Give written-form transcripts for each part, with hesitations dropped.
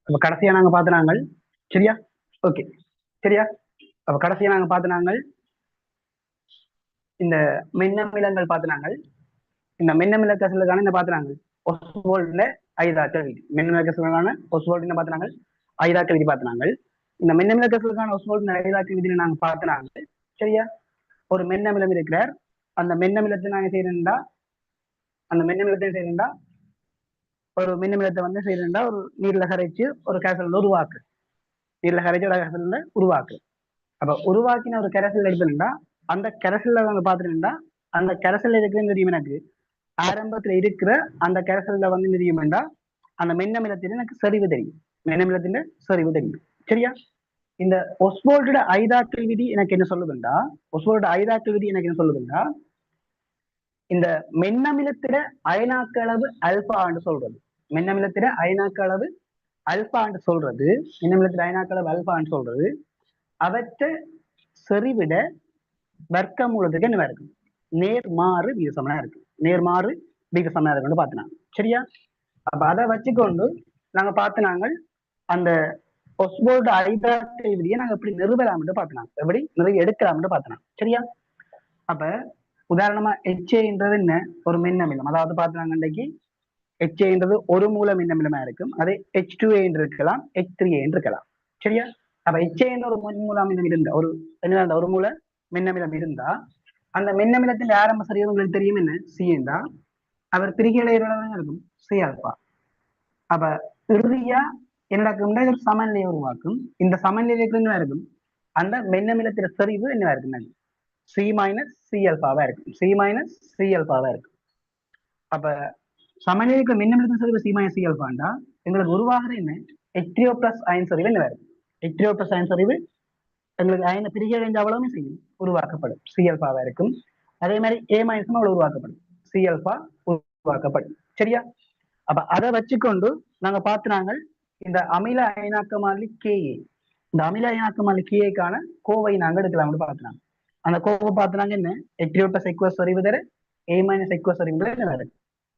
அப்ப கடைசியா நாங்க பார்த்தினாங்க சரியா. ஓகே சரியா. அப்ப கடைசியா நாங்க பார்த்தினாங்க இந்த மின்னமிலங்கள் பார்த்தினாங்க. இந்த மின்னமில கசலுக்கான இந்த பார்த்தினாங்க ஒஸ்வால்ட்ல ஐதாக்கள் விதி. மின்னமில கசலுக்கான ஒஸ்வால்ட் என்ன பார்த்தினாங்க, ஐதாக்கள் விதி பார்த்தினாங்க. இந்த மின்னமில கசலுக்கான ஒஸ்வால்ட் ஐதாக்கள் விதியில நாங்க பார்த்தினாங்க சரியா. ஒரு மின்னமிலம் இருக்கிறார், அந்த மின்னமிலத்தை நாங்க செய்யறா, அந்த மின்னமிலத்தை செய்யறா, ஒரு மின்னமிலத்தை வந்து செய்யறா ஒரு நீர்ல கரைச்சு ஒரு கேசல் உருவாக்கு, நீர்ல கரைச்சு ஒரு கேசல்ல உருவாக்கு. அப்ப உருவாக்கின ஒரு கரைசல் எடுத்துட்டா அந்த கரைசல்ல வந்து பாத்துட்டா அந்த கரைசல்ல இருக்குன்னு தெரியும் எனக்கு. ஆரம்பத்துல இருக்கிற அந்த கரைசல்ல வந்து தெரியும்டா அந்த மின்னமிலத்தின் எனக்கு சரிவு தெரியும், மின்னமிலத்தின் சரிவு தெரியும் சரியா. இந்த ஒஸ்வால்டோட ஐதாக்கள் விதி எனக்கு என்ன சொல்லுதுண்டா, ஒஸ்வால்டோட ஐதாக்கள் விதி எனக்கு என்ன சொல்லுதுண்டா, இந்த மின்னமிலத்திட அயனாக்க அளவு அல்பான்னு சொல்றது, மின்னமிலத்திட அயனாக்க அளவு அல்பான்னு சொல்றது, மின்னமிலத்திட அயனாக்க அளவு அல்பான்னு சொல்றது அவற்றை செறிவிட வர்க்க மூலத்துக்கு என்ன இருக்கு, நேர்மாறு விகிதசமனா இருக்கு, நேர்மாறு விகிதசமனா இருக்குன்னு பார்த்தனாங்க சரியா. அப்ப அதை வச்சுக்கொண்டு நாங்க பார்த்தினாங்க அந்த ஒஸ்வால்ட் ஐதாக்கள் விதியை நாங்க எப்படி நிறுவலாம்னு பார்த்தனாங்க, எப்படி நிறைய எடுக்கலாம்னு பார்த்தனாங்க சரியா. அப்ப உதாரணமா HAன்றது என்ன, ஒரு மின்னமிலம். அதாவது பார்த்தனாங்க இன்றைக்கு HAன்றது ஒரு மூல மின்னமிலமா இருக்கும், அது H2A இருக்கலாம், H3A இருக்கலாம் சரியா. அப்ப HA ஒரு மூல மின்னம் இருந்தா, ஒரு என்ன ஒரு மூல மின்னமிலம் இருந்தா அந்த மின்னமிலத்தின் ஆரம்ப சரிவு உங்களுக்கு தெரியும் என்ன, C என்றா அவர் பிரிகையில இருக்கும் C ஆல்பா. அப்ப இறுதியா என்ன ஒரு சமநிலையை உருவாக்கும், இந்த சமநிலைக்கு என்ன இருக்கும், அந்த மின்னமிலத்தின் சரிவு என்ன இருக்கும், C மைனஸ் C ஆல்பாவா இருக்கும், C மைனஸ் C ஆல்பாவா இருக்கும். அப்ப சமநிலைக்கு மின்னமிலத்தின் சரிவு C மைனஸ் C ஆல்பாண்டா எங்களுக்கு உருவாகிற என்ன H3O பிளஸ் அயன் சரிவு என்ன இருக்கும், H3O பிளஸ் அயன் சரிவு எங்களுக்கு அயனை பிரிக்க வேண்டிய அவ்வளவுமே செய்யும் உருவாக்கப்படும், C ஆல்பாவா இருக்கும். அதே மாதிரி A மைனஸும் அவ்வளவு உருவாக்கப்படும், C ஆல்பா உருவாக்கப்படும் சரியா. அப்ப அதை வச்சுக்கொண்டு நாங்க பார்த்தினாங்க இந்த அமில அயனாக்க மாறிலி KA, இந்த அமில அயனாக்க மாறிலி KAக்கான கோவை நாங்க எடுக்கலாம்னு பார்த்தினாங்க. அந்த கோவை பார்த்தினாங்க என்ன, H3O பிளஸ் எக்வஸ் சரிவு தர A மைனஸ் எக்வஸ் சரிவு என்ன வேறு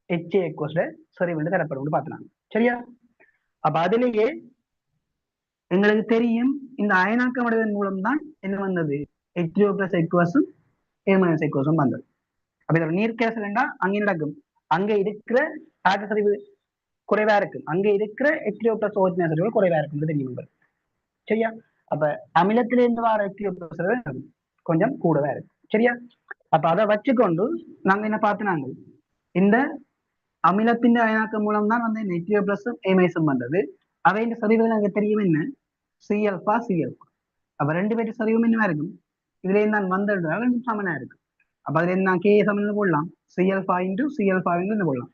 HA எக்வஸ்ல சரிவு தரப்படும் பார்த்தினாங்க சரியா. அப்ப அதிலேயே எங்களுக்கு தெரியும் இந்த அயனாக்கம் அடைவதன் மூலம் தான் என்ன வந்தது, H3O பிளஸ் எக்வஸும் A மைனஸ் எக்வஸும் வந்தது. அப்ப இதோட நீர்க்கேசல்டா அங்கே நடக்கும், அங்க இருக்கிற ஆக்க சரிவு குறைவா இருக்கு, அங்க இருக்கிற H3O பிளஸ் OH சரிவு குறைவா இருக்குன்னு தெரியும் உங்களுக்கு சரியா. அப்ப அமிலத்திலிருந்து வர H3O பிளஸ் சரிவு கொஞ்சம் கூடவா இருக்கு சரியா. அப்ப அதை வச்சுக்கொண்டு நாங்க என்ன பார்த்தினாங்க, இந்த அமிலத்தின் அயனாக்கம் மூலம் தான் வந்து H3O பிளஸும் A மைனஸும் வந்தது. அவை இந்த சரிவுகள் அங்க தெரியும் என்ன, C ஆல்பா C ஆல்பா. அப்ப ரெண்டு பேரும் சரிவும் என்னவா இருக்கும், இதுல நான் வந்ததுனால சமனா இருக்கு. அப்ப அதுல நான் K சமன் போடலாம், C alpha into C alpha என்ன போடலாம்,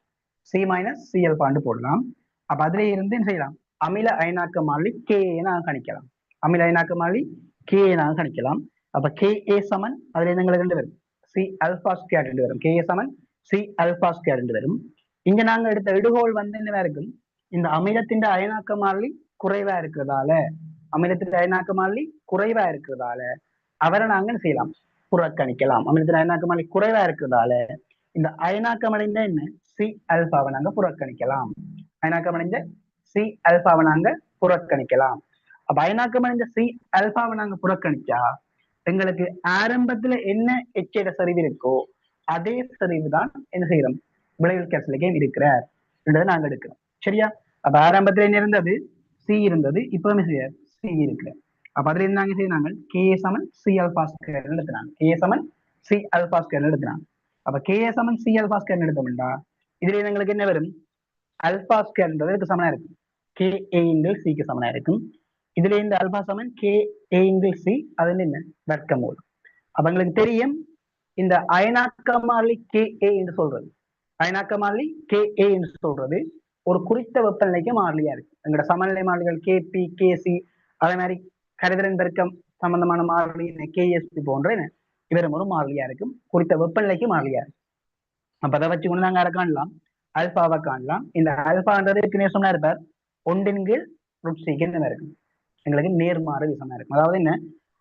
C மைனஸ் C ஆல்பான்னு போடலாம். அப்ப அதுல இருந்து என்ன செய்யலாம், அமில அயனாக்க மாறிலி K நாங்க கணிக்கலாம், அமில அயனாக்க மாறிலி K நாங்க கணிக்கலாம். அப்ப KA சமன் அதுல இருந்து எங்களுக்கு ரெண்டு வரும், C ஆல்பா ஸ்கொயர் ரெண்டு வரும், KA சமன் C ஆல்பா ஸ்கொயர் ரெண்டு வரும். இங்க நாங்க எடுத்த இடுகோள் வந்து என்னவா இருக்கும், இந்த அமிலத்தின் அயனாக்க மாறிலி குறைவா இருக்கிறதால, அமிலத்தின் அயனாக்க மாறிலி குறைவா இருக்கிறதால அவரை நாங்க என்ன செய்யலாம், புறக்கணிக்கலாம். அமிலத்தின் அயனாக்க மாறிலி குறைவா இருக்கிறதால இந்த அயனாக்கம் அடைந்த என்ன C ஆல்பாவை நாங்க புறக்கணிக்கலாம், அயனாக்கம் அடைந்த C ஆல்பாவை நாங்க புறக்கணிக்கலாம். அப்ப அயனாக்கம் அடைந்த C ஆல்பாவை நாங்க புறக்கணிச்சா எங்களுக்கு ஆரம்பத்துல என்ன எச்சேட சரிவு இருக்கோ அதே சரிவு தான் என்ன செய்யறோம், விளைவில் கேசலுக்கே இருக்கிறார் என்றதை நாங்க எடுக்கிறோம் சரியா. அப்ப ஆரம்பத்துல என்ன இருந்தது, C இருந்தது, இப்ப C இருக்கு. அப்ப அதுல இருந்தாங்க செய்யறாங்க KA சமன் C ஆல்பா ஸ்கொயர் எடுக்கிறாங்க, KA சமன் C ஆல்பா ஸ்கொயர் எடுக்கிறாங்க. அப்ப KA சமன் C ஆல்பா ஸ்கொயர் எடுத்தோம்னா இதுல எங்களுக்கு என்ன வரும், ஆல்பா ஸ்கொயர்ன்றது சமனா இருக்கும், KA இன்டு C க்கு சமனா இருக்கும். இதுல இந்த ஆல்பா சமன் KA இன்டு C அதுல என்ன வர்க்கமூலம். அப்ப எங்களுக்கு தெரியும் இந்த அயனாக்க மாறிலி KA என்று சொல்றது, அயனாக்க மாறிலி KA என்று சொல்றது ஒரு குறித்த வெப்பநிலைக்கு மாறிலியா இருக்கு. எங்களோட சமநிலை மாறிலிகள் KP KC அதே மாதிரி கரைதிறன் பெருக்கம் சம்பந்தமான மாறிலி KSP போன்ற இவரும் ஒரு மாறிலியா இருக்கும், குறித்த வெப்பநிலைக்கு மாறிலியா இருக்கு. அப்ப அதை வச்சு கொண்டு நாங்க காணலாம், அல்பாவை காணலாம். இந்த அல்பான்றது சொன்னா இருப்பார் ஒன்றின் கீழ் √C இருக்கும், எங்களுக்கு நேர்மாறு விசமா இருக்கும். அதாவது என்ன,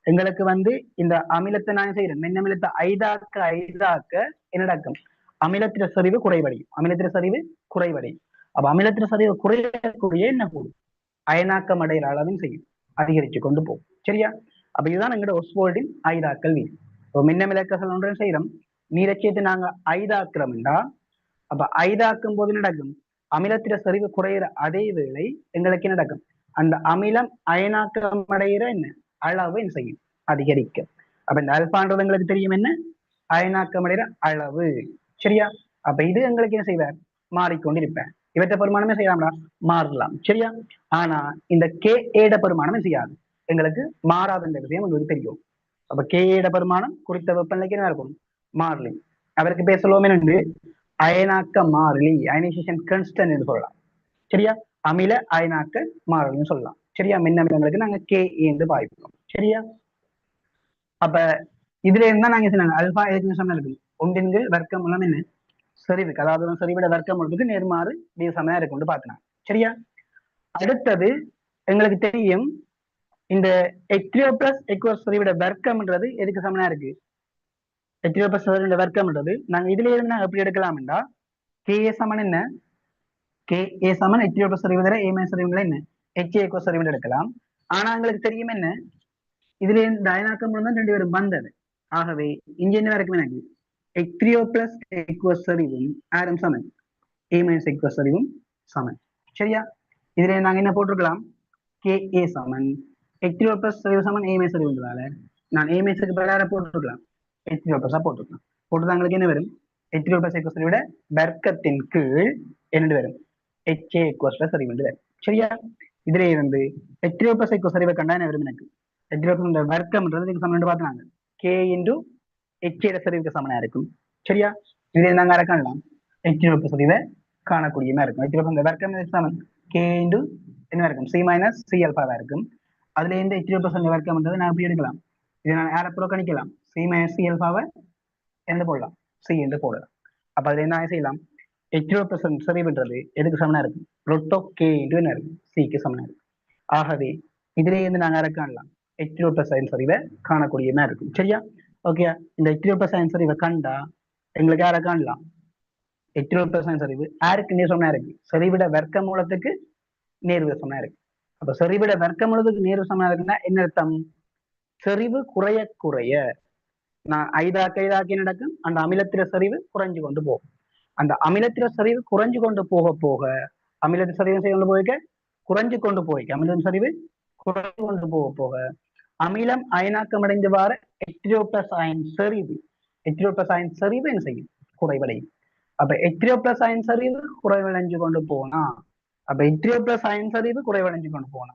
எங்களுக்கு வந்து இந்த அமிலத்தை நான் செய்யறேன், மின்னமிலத்தை ஐதாக்க என்ன நடக்கும், அமிலத்திர சரிவு குறைவடையும், அமிலத்திர சரிவு குறைவடையும். அப்ப அமிலத்திர சரிவு குறையக்கூடிய என்ன கூடும், அயனாக்கம் அடைகிற அளவும் செய்யும், அதிகரிச்சு கொண்டு போகும். சரியா? அப்ப இதுதான் எங்களோட ஒஸ்வோல்டின் ஐதாக்கல் வீதம். இப்போ மின்னமிலக்கசல் ஒன்றையும் செய்யறோம், நீரச்சேர்த்து நாங்க ஐதாக்குறோம்டா, அப்ப ஐதாக்கும் போது நடக்கும் அமிலத்திட செறிவு குறையிற அதே வேளை எங்களுக்கு என்ன நடக்கும், அந்த அமிலம் அயனாக்கம் அடைகிற என்ன அளவு என்ன செய்யும், அதிகரிக்கும். அப்ப இந்த அல்பான்றது எங்களுக்கு தெரியும் என்ன, அயனாக்கம் அடைகிற அளவு. சரியா? அப்ப இது எங்களுக்கு என்ன செய்வார், மாறிக்கொண்டிருப்பேன். இவற்றை பெருமானமே செய்யலாம்டா, மாறலாம். சரியா? ஆனா இந்த கே ஏட பெருமானம் செய்யாது, எங்களுக்கு மாறாத விஷயம் உங்களுக்கு தெரியும். அப்ப கே ஏட பெருமானம் குறித்த வெப்பநிலைக்கு என்ன இருக்கும், மாறிலி. அவருக்கு பேர் சொல்லுவோம் என்று அயனாக்க மாறிலி, அயனைசேஷன் கான்ஸ்டன்ட் என்று சொல்லலாம். சரியா? அமில அயனாக்க மாறிலின்னு சொல்லலாம். சரியா? மின்னமிலங்களுக்கு நாங்க கே என்று பாய்ப்போம். சரியா? அப்ப இதுல இருந்தா நாங்க சொன்னாங்க அல்பா எதுக்கு சமம் இருக்கு, ஒன்றின் கீழ் வர்க்கம் மூலம் என்ன செறிவுக்கு, அதாவது செறிவிட வர்க்கம் மூலத்துக்கு நேர்மாறு சமயம் இருக்குன்னு பார்த்தினாங்க. சரியா? அடுத்தது எங்களுக்கு தெரியும் இந்த H3O பிளஸ் எக்வஸ் செறிவிட வர்க்கம்ன்றது எதுக்கு சமனா இருக்கு, H3O பிளஸ் செறிவிட வர்க்கம்ன்றது நாங்க இதுல இருந்து நாங்க எப்படி எடுக்கலாம்டா, KA சமன் என்ன, KA சமன் H3O பிளஸ் செறிவிட A மைனஸ் செறிவுல என்ன HA எக்வஸ் செறிவிட எடுக்கலாம். ஆனா எங்களுக்கு தெரியும் என்ன, இதுல இருந்து அயனாக்கம் மூலம் தான் ரெண்டு பேரும் வந்தது. ஆகவே இங்க என்ன வரைக்கும் எனக்கு H3O பிளஸ் எக்வஸ் செறிவும் ஆரம் சமன் A மைனஸ் எக்வஸ் செறிவும் சமன். சரியா? இதுல நாங்க என்ன போட்டிருக்கலாம், KA சமன் H3O பிளஸ் செறிவு சமன் A மைனஸ் செறிவுன்றதால நான் A மைனஸுக்கு பதிலாக போட்டிருக்கலாம், H3O பிளஸா போட்டிருக்கலாம். போட்டுதான் எங்களுக்கு என்ன வரும், H3O பிளஸ் எக்வஸ் செறிவிட வர்க்கத்தின் கீழ் என்ன வரும், HA எக்வஸ் செறிவு வரும். சரியா? இதுல இருந்து H3O பிளஸ் எக்வஸ் செறிவை கண்டா என்ன வரும், எனக்கு H3O பிளஸ் வர்க்கம்ன்றது சமன் பார்த்தாங்க K இன்டு HA செறிவுக்கு சமனா இருக்கும். சரியா? இதுல நாங்க அதை காணலாம், H3O பிளஸ் செறிவை காணக்கூடிய மாதிரி இருக்கும். H3O பிளஸ் வர்க்கம் சமன் K இன்டு என்ன இருக்கும், C மைனஸ் C அல்பாவா இருக்கும். அதுல இருந்து H3O பிளஸ் வர்க்கம்ன்றது நான் எப்படி எடுக்கலாம், இதை நான் யாரை புறக்கணிக்கலாம், C மைனஸ் C அல்பாவை எந்த போடலாம், C என்று போடலாம். அப்ப அதுல என்ன செய்யலாம், H3O பிளஸ் செறிவுன்றது எதுக்கு சமனா இருக்கும், ரொட் ஆஃப் K இன்டு என்ன இருக்கும், C க்கு சமனா இருக்கும். ஆகவே இதுல இருந்து நாங்க யாரை காணலாம், H3O பிளஸ் செறிவை காணக்கூடிய மாதிரி இருக்கும். சரியா? ஓகே, இந்த H3O பிளஸ் செறிவை கண்டா எங்களுக்கு யாரை காணலாம், H3O பிளஸ் செறிவு யாருக்கு நேர் சமனா இருக்கு, செறிவிட வர்க்க மூலத்துக்கு நேர்வு சமனா இருக்கு. அப்ப செறிவிட வர்க்க மூலத்துக்கு நேர்வு சமனா இருக்குன்னா என்ன அர்த்தம், செறிவு குறைய குறைய நான் ஐதாக்கி நடக்கும் அந்த அமிலத்திர செறிவு குறைஞ்சு கொண்டு போகும். அந்த அமிலத்திர செறிவு குறைஞ்சு கொண்டு போக போக அமிலத்திர செறிவு கொண்டு போய்க்க குறைஞ்சு கொண்டு போய்க்க அமிலம் செறிவு குறைஞ்சு கொண்டு போக போக அமிலம் அயனாக்கம் அடைந்து வார H3O பிளஸ் அயன் செறிவு H3O பிளஸ் அயன் செறிவு என்ன செய்யும், குறைவடையும். அப்ப H3O பிளஸ் அயன் செறிவு குறைவடைஞ்சு கொண்டு போனா, அப்ப H3O பிளஸ் அயன் செறிவு குறைவடைஞ்சு கொண்டு போனா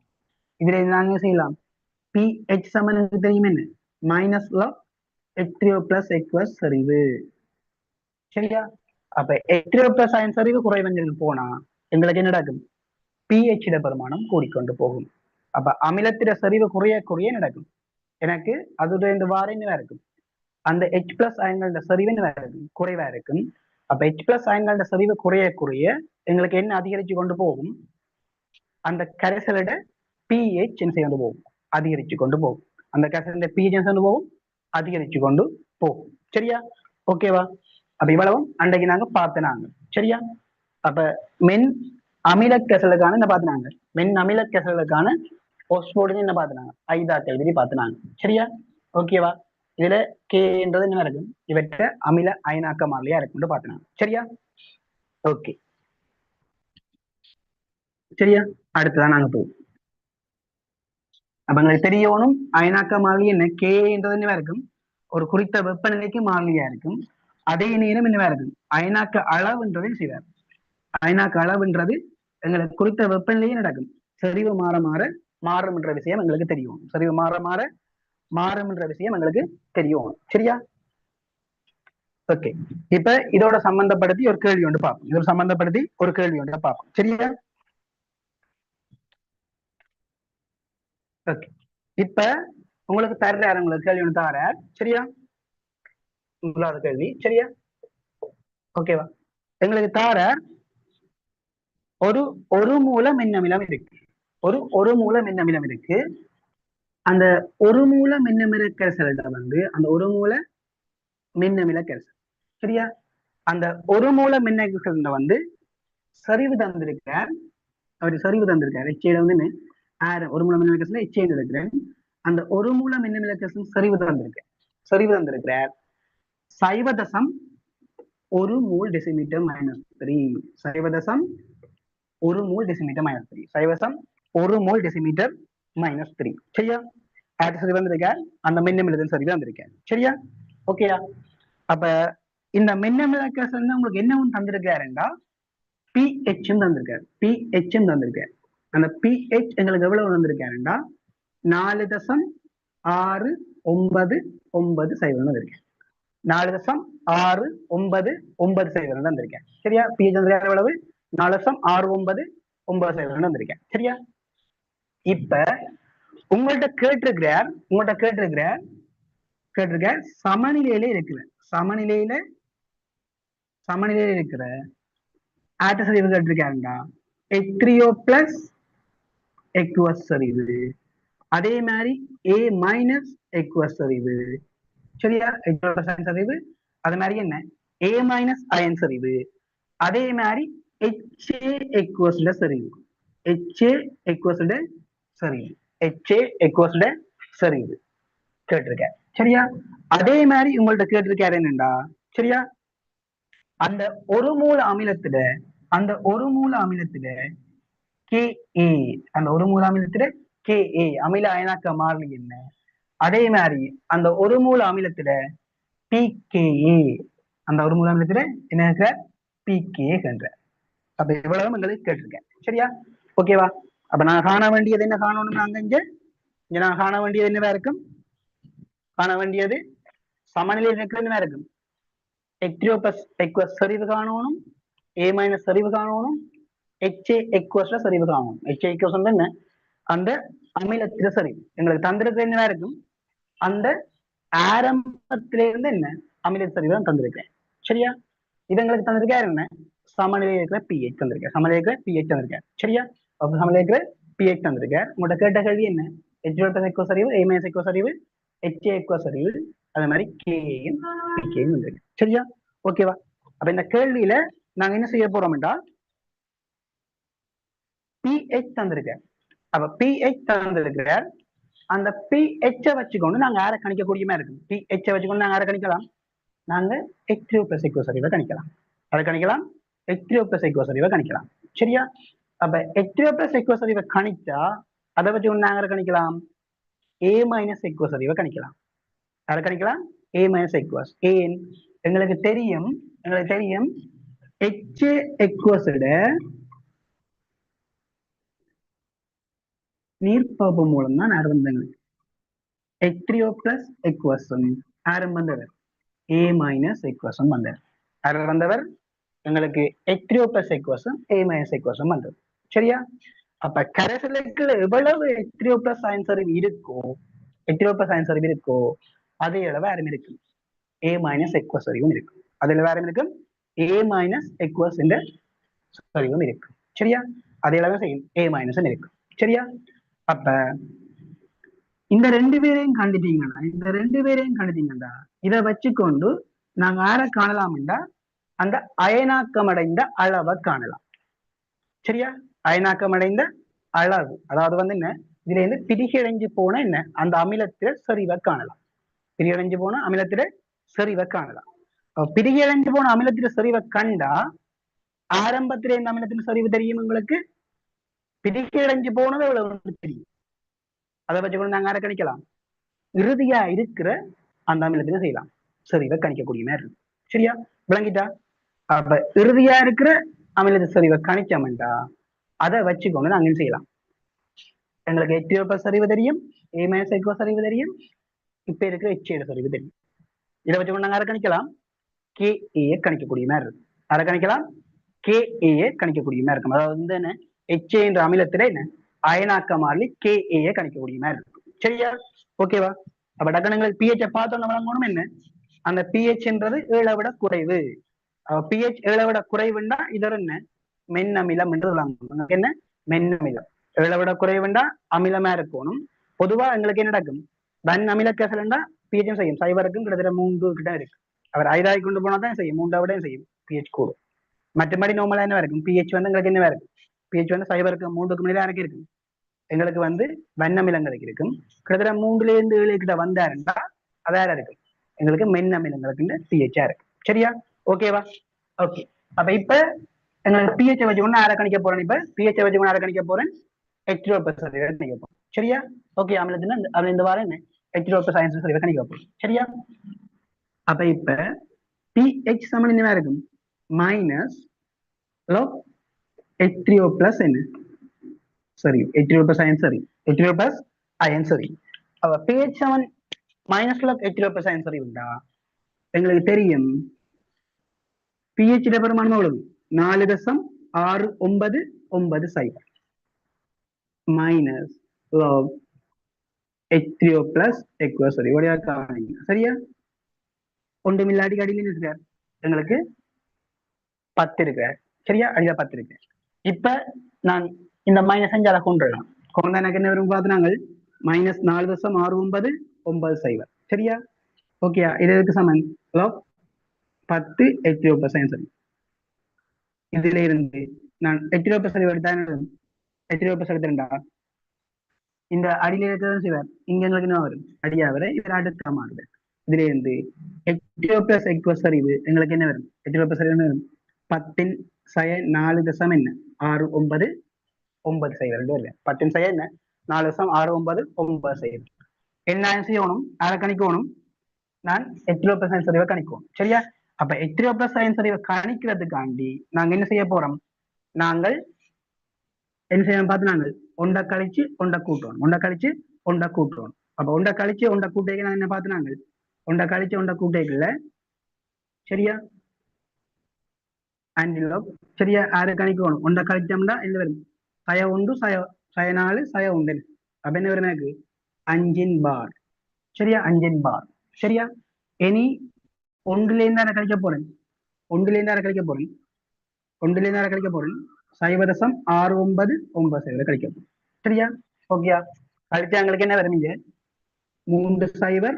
இதுல நாங்க செய்யலாம், pH சமன் தெரியும் என்ன, மைனஸ் H3O பிளஸ் எக்வஸ் செறிவு. சரியா? அப்ப H3O பிளஸ் அயன் செறிவு குறைவடைஞ்சு போனா எங்களுக்கு என்ன நடக்கும், pH பெருமானம் கூடிக்கொண்டு போகும். அப்ப அமிலத்திட செறிவு குறைய குறைய நடக்கும், எனக்கு அதுல இந்த வார என்ன இருக்கும், அந்த H பிளஸ் அயன்களோட செறிவு என்ன இருக்கும், குறைவா இருக்கும். அப்ப H பிளஸ் அயன்களோட செறிவு குறைய குறைய எங்களுக்கு என்ன அதிகரிச்சு கொண்டு போகும், அந்த கரைசலோட pH என்ன செய்ய கொண்டு போகும், அதிகரிச்சு கொண்டு போகும். அந்த கரைசலோட pH என்ன போகும், அதிகரிச்சு கொண்டு போகும். சரியா? ஓகேவா? அப்ப இவ்வளவும் அன்றைக்கு நாங்க பார்த்தனாங்க. சரியா? அப்ப மென் அமில கசலுக்கான என்ன பார்த்தினாங்க, மென் அமில கசலுக்கான ஒஸ்மோல்டின் என்ன பார்த்தினாங்க, ஐதாக்கல் விதி பார்த்தினாங்க. சரியா? ஓகேவா? இதுல கேன்றது என்ன இருக்கும், இவற்றை அமில அயனாக்க மாறிலியா இருக்குன்னு பார்த்தினாங்க. சரியா? ஓகே, சரியா? அடுத்ததான் நாங்க போவோம். அப்ப எங்களுக்கு தெரியணும் அயனாக்க மாறிலி என்ன, கேன்றது என்னவா இருக்கும், ஒரு குறித்த வெப்பநிலைக்கு மாறிலியா இருக்கும். அதே நேரம் என்னவா இருக்கும், அயனாக்க அளவுன்றதையும் செய்வார். அயனாக்க அளவுன்றது எங்களுக்கு குறித்த வெப்பநிலையே நடக்கும், செறிவு மாற மாற மாறும் என்ற விஷயம் எங்களுக்கு தெரியும். செறிவு மாற மாற மாறும் என்ற விஷயம் எங்களுக்கு தெரியும். சரியா? ஓகே, இப்ப இதோட சம்பந்தப்படுத்தி ஒரு கேள்வி ஒன்று பார்ப்போம். இதோட சம்பந்தப்படுத்தி ஒரு கேள்வி ஒன்று பார்ப்போம். சரியா? ஓகே, இப்ப உங்களுக்கு தர்றாரு, உங்களுக்கு கேள்வி ஒன்று தரார். சரியா? முதலாவது கேள்வி. சரியா? ஓகேவா? எங்களுக்கு தாரார் ஒரு ஒரு மூல மின்னமிலம் இருக்கு, ஒரு மூல மின்னமிலம் இருக்கு. அந்த ஒரு மூல மின்னமில கரைசல்கிட்ட வந்து அந்த ஒரு மூல மின்னமில கரைசல். சரியா? அந்த ஒரு மூல மின்னமில வந்து சரிவு தந்திருக்கார், அவர் சரிவு தந்திருக்கார். ஹெச்ஏல வந்து ஆரம் ஒரு மூல மின்னமிலக்கத்துல எச்சேன்னு எடுக்கிறேன். அந்த ஒரு மூல மின்னமிலக்கத்தின் செறிவு தந்திருக்கேன். செறிவு தந்திருக்கிறார் 0.1 mole decimetre minus 3. 0.1 mole decimetre minus 3. 0.1 mole decimetre minus 3. சரியா? ஆட்டு சரி வந்திருக்கார். அந்த மின்னமிலத்தின் சரிவு வந்திருக்கேன். சரியா? ஓகேயா? அப்ப இந்த மின்னமிலக்க உங்களுக்கு என்னவும் தந்திருக்காருண்டா pH தந்திருக்காரு. pH தந்திருக்காரு. அந்த pH எங்களுக்கு எவ்வளவு வந்திருக்காருண்டா 4.690 வந்திருக்கேன். 4.690 வந்திருக்கேன். சரியா? pH வந்திருக்காரு எவ்வளவு 4.690 வந்திருக்கேன். சரியா? இப்ப உங்கள்கிட்ட கேட்டிருக்கிறார் சமநிலையில இருக்கிற ஆட்ட சரிவு கேட்டிருக்காருண்டா H3O பிளஸ் எக்வஸ் சரிவு, அதே மாதிரி A மைனஸ் எக்வஸ் சரிவு. சரியா? சரிவு அதே மாதிரி என்ன A மைனஸ் அயன் சரிவு, அதே மாதிரி HA எக்வஸ்ல சரிவு. HA எக்வஸ்ல சரிவு. HA எக்வஸ்ல சரிவு கேட்டிருக்காரு. சரியா? அதே மாதிரி உங்கள்ட்ட கேட்டிருக்காரு என்னண்டா சரியா அந்த ஒரு மூல அமிலத்துல KA, அந்த ஒரு மூல அமிலத்துல KA அமில அயனாக்க மாறிலி என்ன, அதே மாதிரி அந்த ஒரு மூல அமிலத்துல PKA, அந்த ஒரு மூல அமிலத்துல என்ன இருக்கிற PKA என்ற. அப்ப இவ்வளவு உங்களுக்கு கேட்டிருக்கேன். சரியா? ஓகேவா? அப்ப நான் காண வேண்டியது என்ன காணணும், நாங்க இங்க நான் காண வேண்டியது என்னவா இருக்கும், காண வேண்டியது சமநிலை என்னவா இருக்கும், H3O plus aqueous சரிவு காணணும், A minus சரிவு காணணும், HA aqueous சரிவு காணணும். HA aqueous என்ன அந்த அமிலத்தில சரிவு எங்களுக்கு தந்திருக்க என்னவா இருக்கும், அந்த ஆரம்பத்திலிருந்து என்ன அமில சரிவு தான் தந்திருக்கேன். சரியா? இது எங்களுக்கு தந்திருக்காரு என்ன சமநிலை இருக்கிற pH தந்திருக்கேன். சமநிலை இருக்கிற pH தந்திருக்கேன். சரியா? சமநிலை இருக்கிற pH தந்திருக்கேன். உங்கள்கிட்ட கேட்ட கேள்வி என்ன H3O plus aqueous சரிவு, A minus aqueous சரிவு, HA aqueous சரிவு, அதே மாதிரி KAயும் PKயும் வந்திருக்கு. சரியா? ஓகேவா? அப்ப இந்த கேள்வியில நாங்க என்ன செய்ய போறோம் என்றால் pH தந்திருக்கேன். அப்ப pH தந்திருக்கிற அந்த pH வச்சுக்கொண்டு நாங்க யாரை கணிக்கக்கூடியமா இருக்கும். pH வச்சுக்கொண்டு நாங்க யாரை கணிக்கலாம், நாங்க H3O plus aqueous சரிவை கணிக்கலாம். அதை கணிக்கலாம், H3O plus aqueous சரிவை கணிக்கலாம். சரியா? அப்ப H3O plus aqueous சரிவை கணிச்சா அதை வச்சுக்கொண்டு நாங்க கணிக்கலாம் A minus aqueous சரிவை கணிக்கலாம். அதை கணிக்கலாம் A minus aqueous. ஏன் எங்களுக்கு தெரியும் HA aqueous நீர்ப்பாப்பு மூலம் தான் ஆரம்பங்கள். H3O plus aqueous ஆரம்பந்தவர் A minus aqueous வந்தவர். வந்தவர் எங்களுக்கு H3O plus aqueous A minus aqueous வந்தது. சரியா? அப்ப கரைசலுக்குள்ள எவ்வளவு H3O plus அயன் சரிவு இருக்கோ, H3O plus அயன் சரிவு இருக்கோ அதே அளவு ஆரம் இருக்கும் A minus aqueous சரிவும் இருக்கும். அதில் வேற இருக்கும் A minus aqueous என்ற சரிவும் இருக்கும். சரியா? அதே அளவு செய்யும் A minus இருக்கும். சரியா? அப்ப இந்த ரெண்டு பேரையும் கண்டுட்டீங்கன்னா இதை வச்சுக்கொண்டு நாங்க யாரை காணலாம்டா அந்த அயனாக்கமடைந்த அளவை காணலாம். சரியா? அயனாக்கமடைந்த அளவு அதாவது என்ன இதுல இருந்து பிரிகடைஞ்சு போன என்ன அந்த அமிலத்தில சரிவை காணலாம். பிரிகடைஞ்சு போன அமிலத்தில சரிவை காணலாம். பிரிகடைஞ்சு போன அமிலத்தில சரிவை கண்டா ஆரம்பத்திலே இந்த அமிலத்தின் சரிவு தெரியும் உங்களுக்கு, பிரிகடைஞ்சு போனது எவ்வளவு தெரியும். அதை வச்சுக்கொண்டு நாங்க யாரை கணிக்கலாம், இறுதியா இருக்கிற அந்த அமிலத்தில செய்யலாம் சரிவை கணிக்கக்கூடிய மாதிரி இருக்கு. சரியா? விளங்கிட்டா? அப்ப இறுதியா இருக்கிற அமிலத்தை சரிவை கணிச்சோம்டா அதை வச்சுக்கொண்டு நாங்க செய்யலாம். எங்களுக்கு H3O plus சரிவு தெரியும், A minus aqueous சரிவு தெரியும், இப்ப இருக்கிற HA சரிவு தெரியும். இதை வச்சுக்கொண்டு நாங்க யாரை கணிக்கலாம், KA கணிக்கக்கூடிய மாதிரி இருக்கு. அதை கணிக்கலாம் KA கணிக்கக்கூடிய மாதிரி இருக்கும். அதாவது என்ன HA என்ற அமிலத்தில என்ன அயனாக்க மாறி KA கணிக்கக்கூடிய மாதிரி இருக்கும். சரியா? ஓகேவா? அப்ப டக்கணங்களுக்கு pH பார்த்தோம் வழங்கணும் என்ன அந்த pH என்றது 7 விட குறைவு. pH 7 விட குறைவுண்டா இதர் என்ன மென்னமிலம் என்று வழங்கணும். என்ன மென்னமிலம் 7 விட குறைவுண்டா அமிலமா இருக்கணும். பொதுவா எங்களுக்கு என்ன நடக்கும், தன் அமில கேசலண்டா pH செய்யும் சைவருக்கும் கிட்டத்தட்ட 3 கிட்ட இருக்கு. அவர் 5 கொண்டு போனா தான் செய்யும், 3 விட செய்யும் pH கூடும். மற்றபடி நார்மலா என்ன இருக்கும் pH எங்களுக்கு என்ன இருக்கும், pH சைவருக்கு 3க்கு மேலே இருக்கு. எங்களுக்கு வந்து வண்ணமிலங்களுக்கு இருக்கும். கிட்டத்தட்ட 3 ல இருந்து 7 கிட்ட வந்தாருன்னா அதார இருக்கு எங்களுக்கு மென்னமிலங்களுக்கு பிஹெச்சா இருக்கு. சரியா? ஓகேவா? ஓகே. அப்ப இப்ப எங்களுக்கு பிஹெச் வச்சுக்கொண்டு யாரை கணிக்க போறேன்? இப்ப பிஹெச் வச்சுக்கொண்டு யாரை கணிக்க போறேன்? H2O+ கணிக்க போறோம். சரியா? ஓகே. அமிலத்தின் அதுல இந்த வாரம் என்ன H2O+ சயின்ஸ் கணிக்க போறோம். சரியா? அப்ப இப்ப pH சமன் என்னவா இருக்கும்? மைனஸ் H3O+ என்ன சரி H3O+ அயன் சரி H3O+ அயன் சரி. அப்ப pH சமன் மைனஸ் H3O+ அயன் சரி உண்டா? எங்களுக்கு தெரியும் pH பெருமானம் எவ்வளவு? 4.6990 மைனஸ் H3O+ சரி சரியா? ஒன்றுமில்லாடி அடியில் இருக்கிறார் எங்களுக்கு 10 இருக்கிறார். சரியா? அடியில 10 இருக்கு. இப்ப நான் இந்த மைனஸ் 5 அதை கொண்டுடலாம். கொண்டா எனக்கு என்ன வரும் பார்த்து மைனஸ் 4.6990. சரியா? ஓகேயா? இது எதுக்கு சமன்? 10 H3O+ சரி. இதுல இருந்து நான் H3O+ எடுத்தேன். H3O+ எடுத்தேன்டா இந்த அடியில இருக்கிறது செய்வார். இங்க எங்களுக்கு என்ன வரும்? அடியா வர இவர் அடுத்த மாறுது. இதுல இருந்து H3O+ சரிவு எங்களுக்கு என்ன வரும்? H3O+ சரிவு என்ன வரும்? 10 சய 4.6990. 10 சய என்ன 4.6990. என்ன செய்யணும்? அதை கணிக்கணும். நான் H3O+ சயின்ஸ் அறிவை கணிக்கும். சரியா? அப்ப H3O+ சயின்ஸ் அறிவை கணிக்கிறதுக்காண்டி நாங்க என்ன செய்ய போறோம்? நாங்கள் என்ன செய்யணும் பார்த்து நாங்கள் ஒண்ட கழிச்சு ஒண்ட கூட்டுவோம். ஒண்ட கழிச்சு ஒண்ட கூட்டுவோம். அப்ப ஒண்ட கழிச்சு ஒண்ட கூட்டைக்கு நான் என்ன பார்த்து நாங்கள் ஒண்ட கழிச்சு ஒண்ட கூட்டைக்குள்ள சரியா? ஆன்டிலோப் சரியா? யாரு கணிக்கணும்? ஒண்ட கழிச்சோம்னா என்ன வரும்? சய 1 சய 4 சய 1. அப்ப என்ன வரும் எனக்கு? 5 பார். சரியா? 5 பார். சரியா? இனி ஒன்றுல இருந்து கழிக்க போறேன். ஒன்றுல இருந்து கழிக்க போறேன். ஒன்றுல இருந்து கழிக்க போறேன். 0.6990 கழிக்க போறேன். சரியா? ஓகேயா? கழிச்சா எங்களுக்கு என்ன வரும்? இங்க 3 0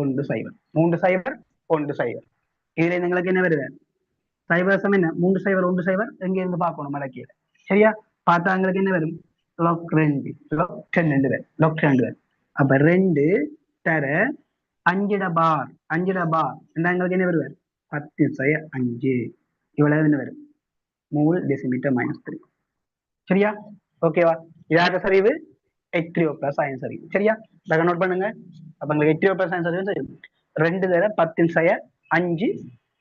1 0 3 0 1 0. இதுல எங்களுக்கு என்ன வருது? சைவரசம் என்ன 3 0 1 0 எங்க இருந்து பார்க்கணும் மடக்கியில. சரியா? பார்த்தா எங்களுக்கு என்ன வரும்? log 2 log 2 வரும். அப்ப 2 தர 5 பார் என்ன எங்களுக்கு என்ன வருவார்? 10/5 இவ்வளவு என்ன வரும்? மூல் டெசிமீட்டர் -3. சரியா? ஓகேவா? இதாக சரிவு H3O+ அயன் சரிவு. சரியா? இதாக நோட் பண்ணுங்க. அப்ப உங்களுக்கு H3O+ அயன் சரிவு தெரியும். 2 தர 10/5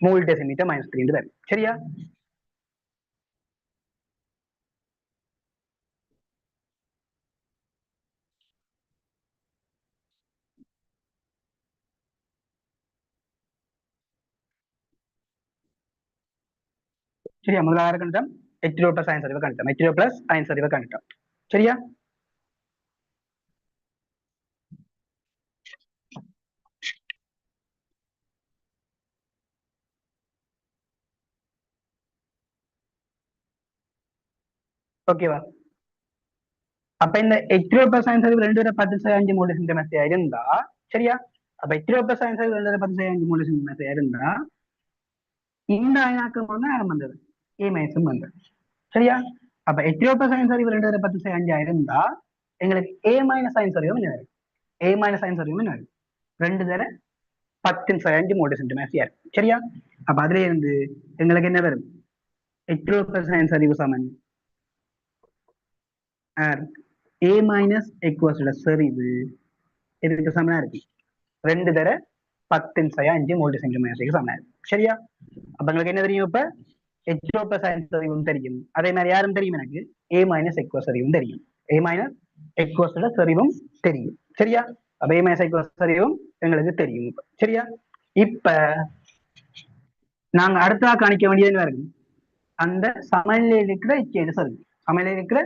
மூல் டெசிமீட்டர் -3 வரும். சரியா? சரியா? முதலாவது கணிதம் H3O+ அயன் சரிவு கணிதம். H3O+ அயன் சரிவு கணிதம். சரியா? ஓகேவா? அப்ப இந்த H3O+ அயன் சரிவு 2 தர 10/5 மூல் டெசிமீட்டர் இருந்தா சரியா? அப்ப H3O+ அயன் சரிவு 2 தர 10/5 மூல் டெசிமீட்டர் இருந்தா இந்த அயனாக்கம் வந்து ஆரம் வந்தது A- வந்தது. சரியா? அப்ப H3O+ அயன் சரிவு 2 தர 10/5 இருந்தா எங்களுக்கு A- அயன் சரிவும் என்ன வரும்? A- அயன் சரிவும் என்ன வரும்? 2 தர 10/5 மூல் டெசிமீட்டர். சரியா? அப்ப அதுல இருந்து எங்களுக்கு என்ன வரும்? H3O+ அயன் சரிவு சமன் A- சரிவு இதுக்கு சமனா இருக்கு 2 தர 10/5 மூல் டெசிமீட்டர் சமனா இருக்கு. சரியா? அப்ப உங்களுக்கு என்ன தெரியும்? இப்ப H2O+ அயன் சரிவும் தெரியும். அதே மாதிரி யாரும் தெரியும் எனக்கு A- சரிவும் தெரியும். A- சரிவும் தெரியும். சரியா? அப்ப A- சரிவும் எங்களுக்கு தெரியும். சரியா? இப்ப நாங்க அடுத்தா கணிக்க வேண்டியது என்ன இருக்கு? அந்த சமநிலையில் இருக்கிற H சரிவு. சமநிலையில் இருக்கிற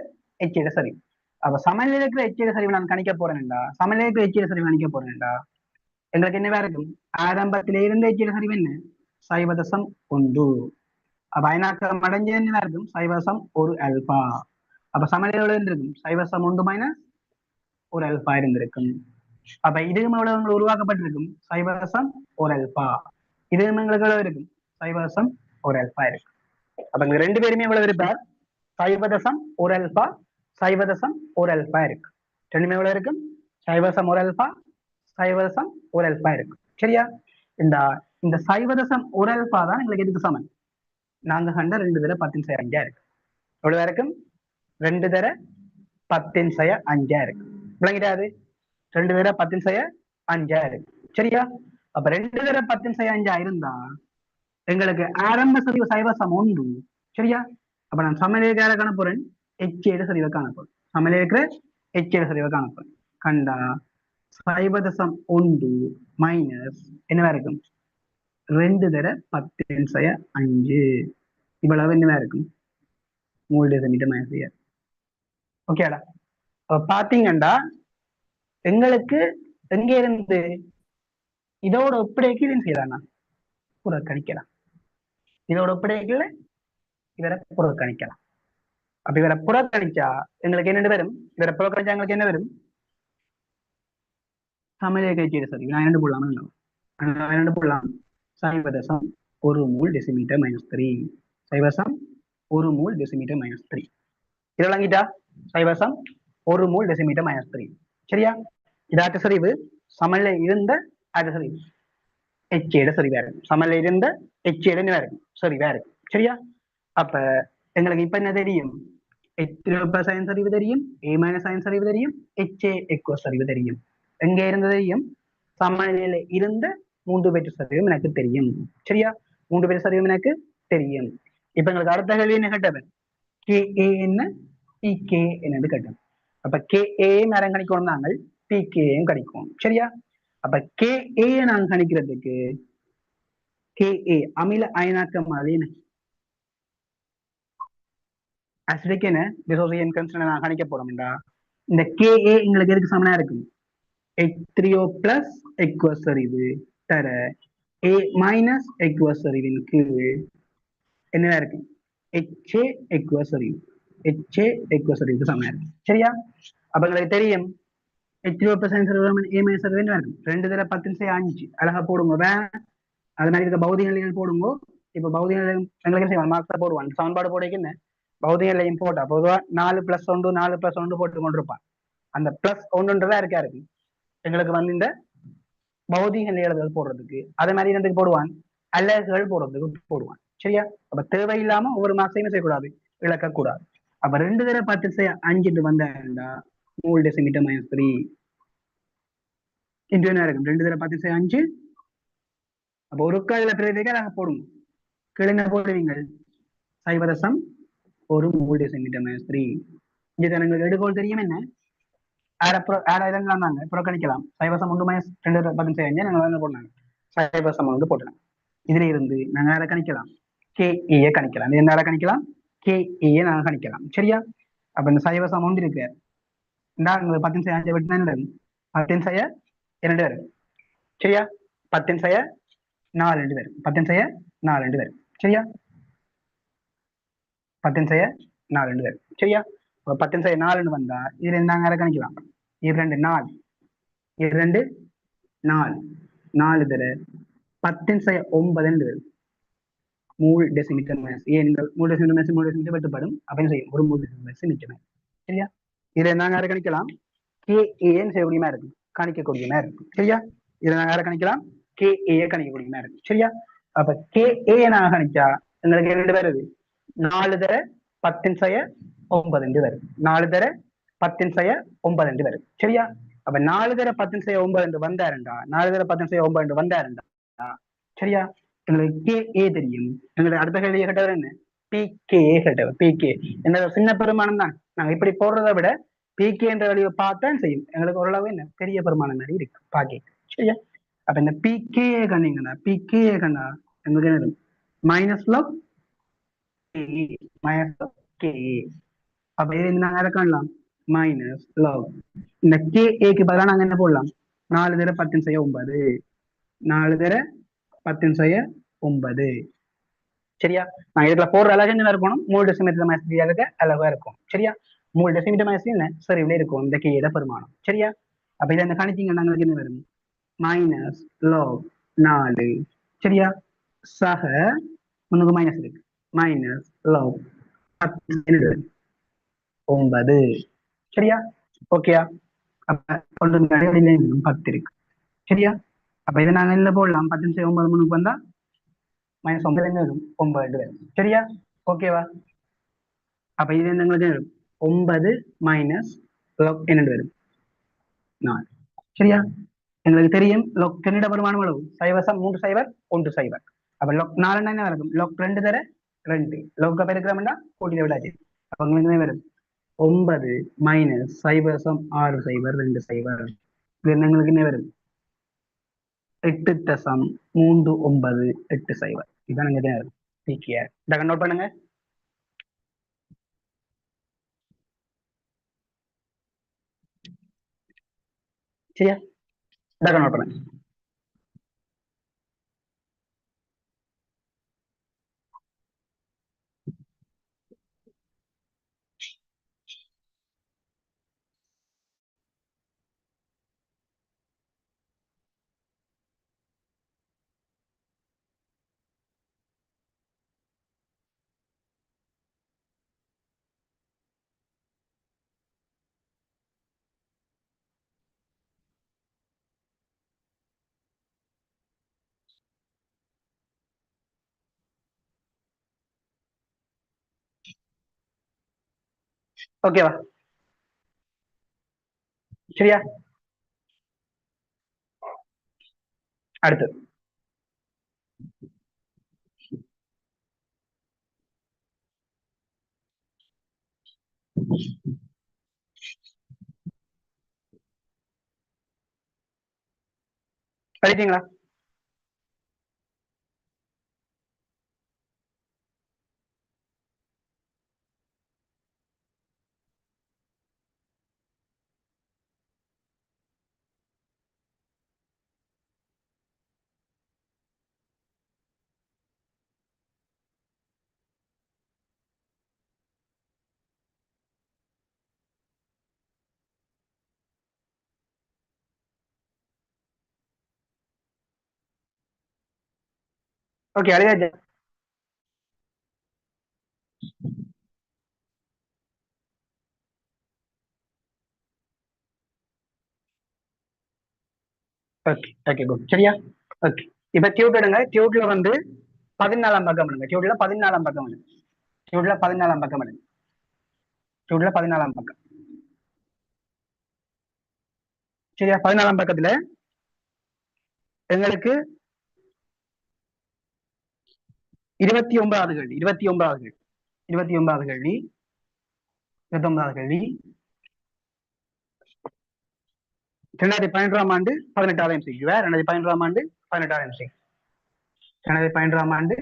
H சரிவு. அப்ப சமநிலையில் இருக்கிற H சரிவு நான் கணிக்க போறேன்டா சமநிலையில் இருக்கிற H சரிவு கணிக்க போறேன்டா எங்களுக்கு என்னவா இருக்கும்? ஆரம்பத்தில இருந்து H சரிவு என்ன 0.1. அப்ப அயனாக்கம் அடைஞ்சது என்ன இருக்கும்? 0.1 ஆல்பா. அப்ப சமநிலையோட இருந்திருக்கும் 0.1 மைனஸ் 1 ஆல்பா இருந்திருக்கும். அப்ப இதுவும் எவ்வளவு உருவாக்கப்பட்டிருக்கும்? 0.1 ஆல்பா. இதுவும் எங்களுக்கு எவ்வளவு இருக்கும்? 0.1 ஆல்பா இருக்கு. அப்ப இங்க 2 பேருமே எவ்வளவு இருப்பார்? 0.1 ஆல்பா 0.1 ஆல்பா இருக்கு. ரெண்டுமே எவ்வளவு இருக்கும்? சைவசம் ஒரு அல்பா, சைவசம் ஒரு அல்பா இருக்கும். சரியா? இந்த இந்த சைவதசம் ஒரு அல்பா தான் எங்களுக்கு எதுக்கு சமன்? நாங்க கண்ட 2 தர 10^5 இருக்கு. எவ்வளவு இருக்கும்? 2 தர 10^5 இருக்கு. விளங்கிட்டாது? 2 தர 10^5 இருக்கு. சரியா? அப்ப 2 தர 10^5 இருந்தா எங்களுக்கு ஆரம்ப சரிவு சைவசம் 1. சரியா? அப்ப நான் சமநிலைக்கார காண போறேன், எச்சேடு சரிவை காண போறேன். சமநிலை இருக்கிற எச்சேடு சரிவை காண போறேன். கண்டா சைவதசம் 1 மைனஸ் என்னவா இருக்கும்? 2 தர 10^5 இவ்வளவு என்னவா இருக்கும்? 3 சென்டிமீட்டர் மைனஸ். ஓகேடா? அப்ப பாத்தீங்கன்னா எங்களுக்கு எங்க இருந்து இதோட ஒப்படைக்கு இது செய்யலாம், புறக்கணிக்கலாம். இதோட ஒப்படைக்குல இவரை புறக்கணிக்கலாம். அப்ப இவரை புறக்கணிச்சா எங்களுக்கு என்ன வரும்? இவரை புறக்கணிச்சா எங்களுக்கு என்ன வரும்? சமநிலை கைச்சீடு சரி. நான் 2 போடலாம். 2 போடலாம். சைவதசம் 1 மூல் டெசிமீட்டர் -3. சைவசம் 1 மூல் டெசிமீட்டர் -3. இது விளங்கிட்டா? சைவசம் 1 மூல் டெசிமீட்டர் -3. சரியா? இதாட்ட சரிவு சமநிலை இருந்த ஆட்ட சரிவு எச்சேட சரிவா இருக்கும். சமநிலை இருந்த எச்சேட இருக்கும் சரிவா இருக்கும். சரியா? அப்ப எங்களுக்கு இப்ப என்ன தெரியும்? சைன் சரிவு தெரியும், சைன் சரிவு தெரியும், சரிவு தெரியும். எங்க இருந்த தெரியும்? சமநிலையில இருந்த 3 பேற்று சரிவும் எனக்கு தெரியும். சரியா? 3 பேற்று சரிவும் எனக்கு தெரியும். இப்ப எங்களுக்கு அடுத்த கேள்வி என்ன கேட்டவன்? KA என்ன, PK என்னது கேட்டவன். அப்ப KA நேரம் கணிக்கணும், நாங்கள் PKயும் கணிக்கணும். சரியா? அப்ப KA நாங்க கணிக்கிறதுக்கு KA அமில அயனாக்க மாதிரி அசிடிக் என்ன டிசோசியேஷன் கான்ஸ்டன்ட் நான் கணிக்க போறோம்டா. இந்த KA எங்களுக்கு எதுக்கு சமனா இருக்கும்? H3O plus aqueous சரிவு தர A minus aqueous சரிவின் கீழ் என்னவா இருக்கு? HA aqueous சரிவு. HA aqueous சரிவுக்கு சமனா இருக்கு. சரியா? அப்ப உங்களுக்கு தெரியும் H3O plus சரிவு A minus சரிவு என்ன இருக்கும்? 2 தர 10^5 அழகா போடுங்க. அது மாதிரி இருக்க பௌதிக நிலைகள் போடுங்க. இப்ப பௌதிக நிலையம் எங்களுக்கு செய்வாங்க, மார்க்ஸ் போடுவாங்க. சமன்பாடு போடைக்கு என்ன பௌதிக நிலையம் போட்டா பொதுவா 4+1 4+1 போட்டு கொண்டிருப்பான். அந்த பிளஸ் ஒன்றுன்றதா இருக்கு எங்களுக்கு வந்து இந்த பௌதிக நிலைகள் போடுறதுக்கு. அதே மாதிரி என்னத்துக்கு போடுவான்? அலகுகள் போடுறதுக்கு போடுவான். சரியா? அப்ப தேவையில்லாம ஒவ்வொரு மார்க்ஸையும் செய்யக்கூடாது, இழக்கக்கூடாது. அப்ப 2 தர 10^5 வந்தா மூல் டெசிமீட்டர் -3 இன்று என்ன இருக்கும்? 2 தர 10^5. அப்ப ஒரு கால பிரதிக்க நாங்க போடுங்க. கிழங்க போடுவீங்க சைவரசம் 1 மூல் டெசிமீட்டர் -3. இங்க எங்களுக்கு எடுகோள் தெரியும் என்ன? இதெல்லாம் புறக்கணிக்கலாம். சைவசம் 1 - 2 10^5 நாங்க போட்டாங்க. சைவசம் 1 போட்டோம். இதுல இருந்து நாங்க யாரை கணிக்கலாம்? KA கணிக்கலாம். என்ன யாரை கணிக்கலாம்? KA நாங்க கணிக்கலாம். சரியா? அப்ப இந்த சைவசம் 1 இருக்கு. இந்த 10^5 விட்டு 10^2 வரும். சரியா? 10^4 வரும். 10^4 வரும். சரியா? 10^4 வரும். சரியா? 10^4 வந்தா இதுல நாங்க யாரை கணிக்கலாம்? 2 4 2 4 4 தர 10^9 மூல் டெசிமீட்டர் மேஸ். ஏனென்றால் மூல் டெசிமீட்டர் வெட்டுப்படும். அப்ப செய்யும் ஒரு மூல் டெசிமீட்டர் நிற்கணும். சரியா? இதுல நாங்க யாரை கணிக்கலாம்? KA செய்யக்கூடியமா இருக்கும், கணிக்கக்கூடியமா இருக்கும். சரியா? இதுல நாங்க யாரை கணிக்கலாம்? KA கணிக்கக்கூடியமா இருக்கும். சரியா? அப்ப KA நாங்க கணிச்சா எங்களுக்கு 2 வருது. 4 தர 10^9 வரும். 4 தர 10^9 வரும். சரியா? அப்ப 4 தர 10^9 வந்தாருண்டா, 4 தர 10^9 வந்தாருண்டா. சரியா? எங்களுக்கு KA தெரியும். எங்களுக்கு அடுத்த கேள்வியை கேட்டவர் என்ன? PKA கேட்டவர். PK என்ன சின்ன பெருமானம் தான். நாங்க இப்படி போடுறதை விட PK என்ற வழியை பார்த்தா செய்யும். எங்களுக்கு ஓரளவு என்ன பெரிய பெருமானம் மாதிரி இருக்கு பாக்கி. சரியா? அப்ப இந்த PKA கண்டீங்கன்னா PKA கண்டா எங்களுக்கு என்ன மைனஸ் log KA. அப்ப இது நாங்க எதை காணலாம்? மைனஸ் log இந்த KAக்கு பதிலாக நாங்க என்ன போடலாம்? 4 தர 10^9 4 தர 10^9. சரியா? நான் இதுல போடுற அழகு என்ன இருக்கணும்? மூல் டெசிமீட்டர் -3 அழகா இருக்கும். சரியா? மூல் டெசிமீட்டர் -3 என்ன சரிவுல இருக்கும் இந்த KA பெருமானம். சரியா? அப்ப இதை இந்த கணிச்சிங்க நாங்களுக்கு என்ன வரும்? Minus log 4. சரியா? சக முன்னுக்கு மைனஸ் இருக்கு. Minus log 9. சரியா? ஓகேயா? அப்ப ஒன்று நடுவடியில 10 இருக்கு. சரியா? அப்ப இதை நாங்க இல்ல போடலாம். 10 நிமிஷம் 9 மணிக்கு வந்தா -9 என்ன வரும்? 9 வரும். சரியா? ஓகேவா? அப்ப இது எங்களுக்கு வரும் 9 மைனஸ் log என்ன வரும்? 4. சரியா? எங்களுக்கு தெரியும் log கனிட பெருமானம் எவ்வளவு? 0 3 0 1 0. அப்ப log 4 என்ன வரும்? log 2 தர 2 log பெருக்கிறோம்னா கூட்டிட விடாது. அப்ப உங்களுக்கு என்ன வரும்? 9 மைனஸ் 0 6 0 2 0. இது எங்களுக்கு என்ன வரும்? 8.398 இதான் எங்க வரும். பிகேஆர் இதை நோட் பண்ணுங்க. சரியா? இதை நோட் பண்ணுங்க. ஓகேவா? சரியா? அடுத்து படிச்சீங்களா? ஓகே அழியாச்சு. Okay okay good. சரியா? ஓகே இப்ப டியூட் எடுங்க. டியூட்ல வந்து 14ஆம் பக்கம் எடுங்க. டியூட்ல 14ஆம் பக்கம் எடுங்க. டியூட்ல 14ஆம் பக்கம் எடுங்க. டியூட்ல 14ஆம் பக்கம். சரியா? 14ஆம் பக்கத்துல எங்களுக்கு 29வது கேள்வி 29வது கேள்வி 29வது கேள்வி 29வது கேள்வி 2011ஆம் ஆண்டு 18வது MCQ 2011ஆம் ஆண்டு 18வது MCQ 2011ஆம் ஆண்டு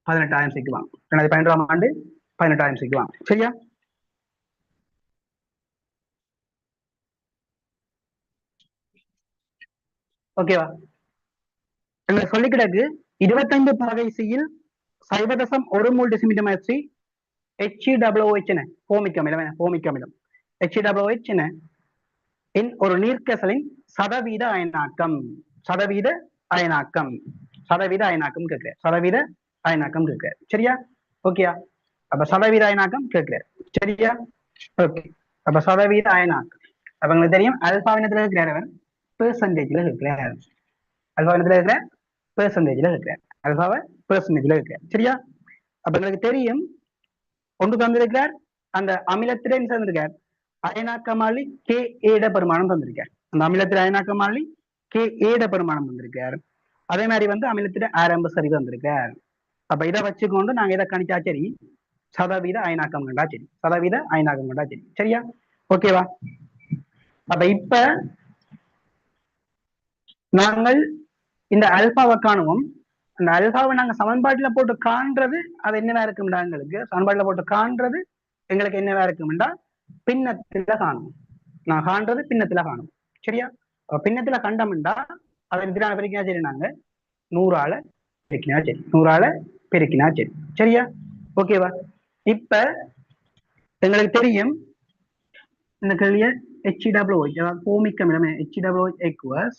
18வது MCQ வாங்க. 2011ஆம் ஆண்டு 18வது MCQ வாங்க. சரியா? ஓகேவா? எங்களுக்கு சொல்லி கிடக்கு 25 பகைசியில் 0.1 மோல் டெசிமீட்டர் மேட்சி HCOH என போமிக் அமிலம் போமிக் அமிலம் HCOH என ஒரு நீர்க்கசலின் சதவீத அயனாக்கம் சதவீத அயனாக்கம் சதவீத அயனாக்கம் கேட்கிறார். சதவீத அயனாக்கம் கேட்கிறார். சரியா? ஓகேயா? அப்ப சதவீத அயனாக்கம் கேட்கிறார். சரியா? ஓகே. அப்ப சதவீத அயனாக்கம் அப்ப உங்களுக்கு தெரியும் அல்பாவினத்துல இருக்கிறார் அவர் பெர்சன்டேஜ்ல இருக்கிறார். அல்பாவினத்துல இருக்கிற பெர்சன்டேஜ்ல இருக்கிறார். அல்பாவை பெர்சன்டேஜ்ல இருக்கிறார். சரியா? அப்ப எங்களுக்கு தெரியும் ஒன்று தந்திருக்கிறார் அந்த அமிலத்திலே தந்திருக்கார் அயனாக்கமாளி கே ஏட பெருமானம் தந்திருக்கார். அந்த அமிலத்தில் அயனாக்கமாளி கே ஏட பெருமானம் தந்திருக்கார். அதே மாதிரி வந்து அமிலத்தில ஆரம்ப சரிவு வந்திருக்கார். அப்ப இதை வச்சுக்கொண்டு நாங்க இதை கணிச்சா சரி சதவீத அயனாக்கம் கண்டா சரி சதவீத அயனாக்கம் கண்டா சரி. சரியா? ஓகேவா? அப்ப இப்ப நாங்கள் இந்த அல்பாவை காணுவோம். அந்த அல்பாவை நாங்க சமன்பாட்டுல போட்டு காண்றது அது என்னவா இருக்கும்டா எங்களுக்கு சமன்பாட்டுல போட்டு காண்றது எங்களுக்கு என்னவா இருக்கும்டா பின்னத்துல காணும். நான் காண்றது பின்னத்துல காணும். சரியா? பின்னத்துல கண்டம்டா அதை எதிரான பெருக்கினா சரி நாங்க 100ஆல பெருக்கினா சரி 100ஆல பெருக்கினா சரி. சரியா? ஓகேவா? இப்ப எங்களுக்கு தெரியும் இந்த கேள்விய HCOH அதாவது போமிக் அமிலம் HCOH equals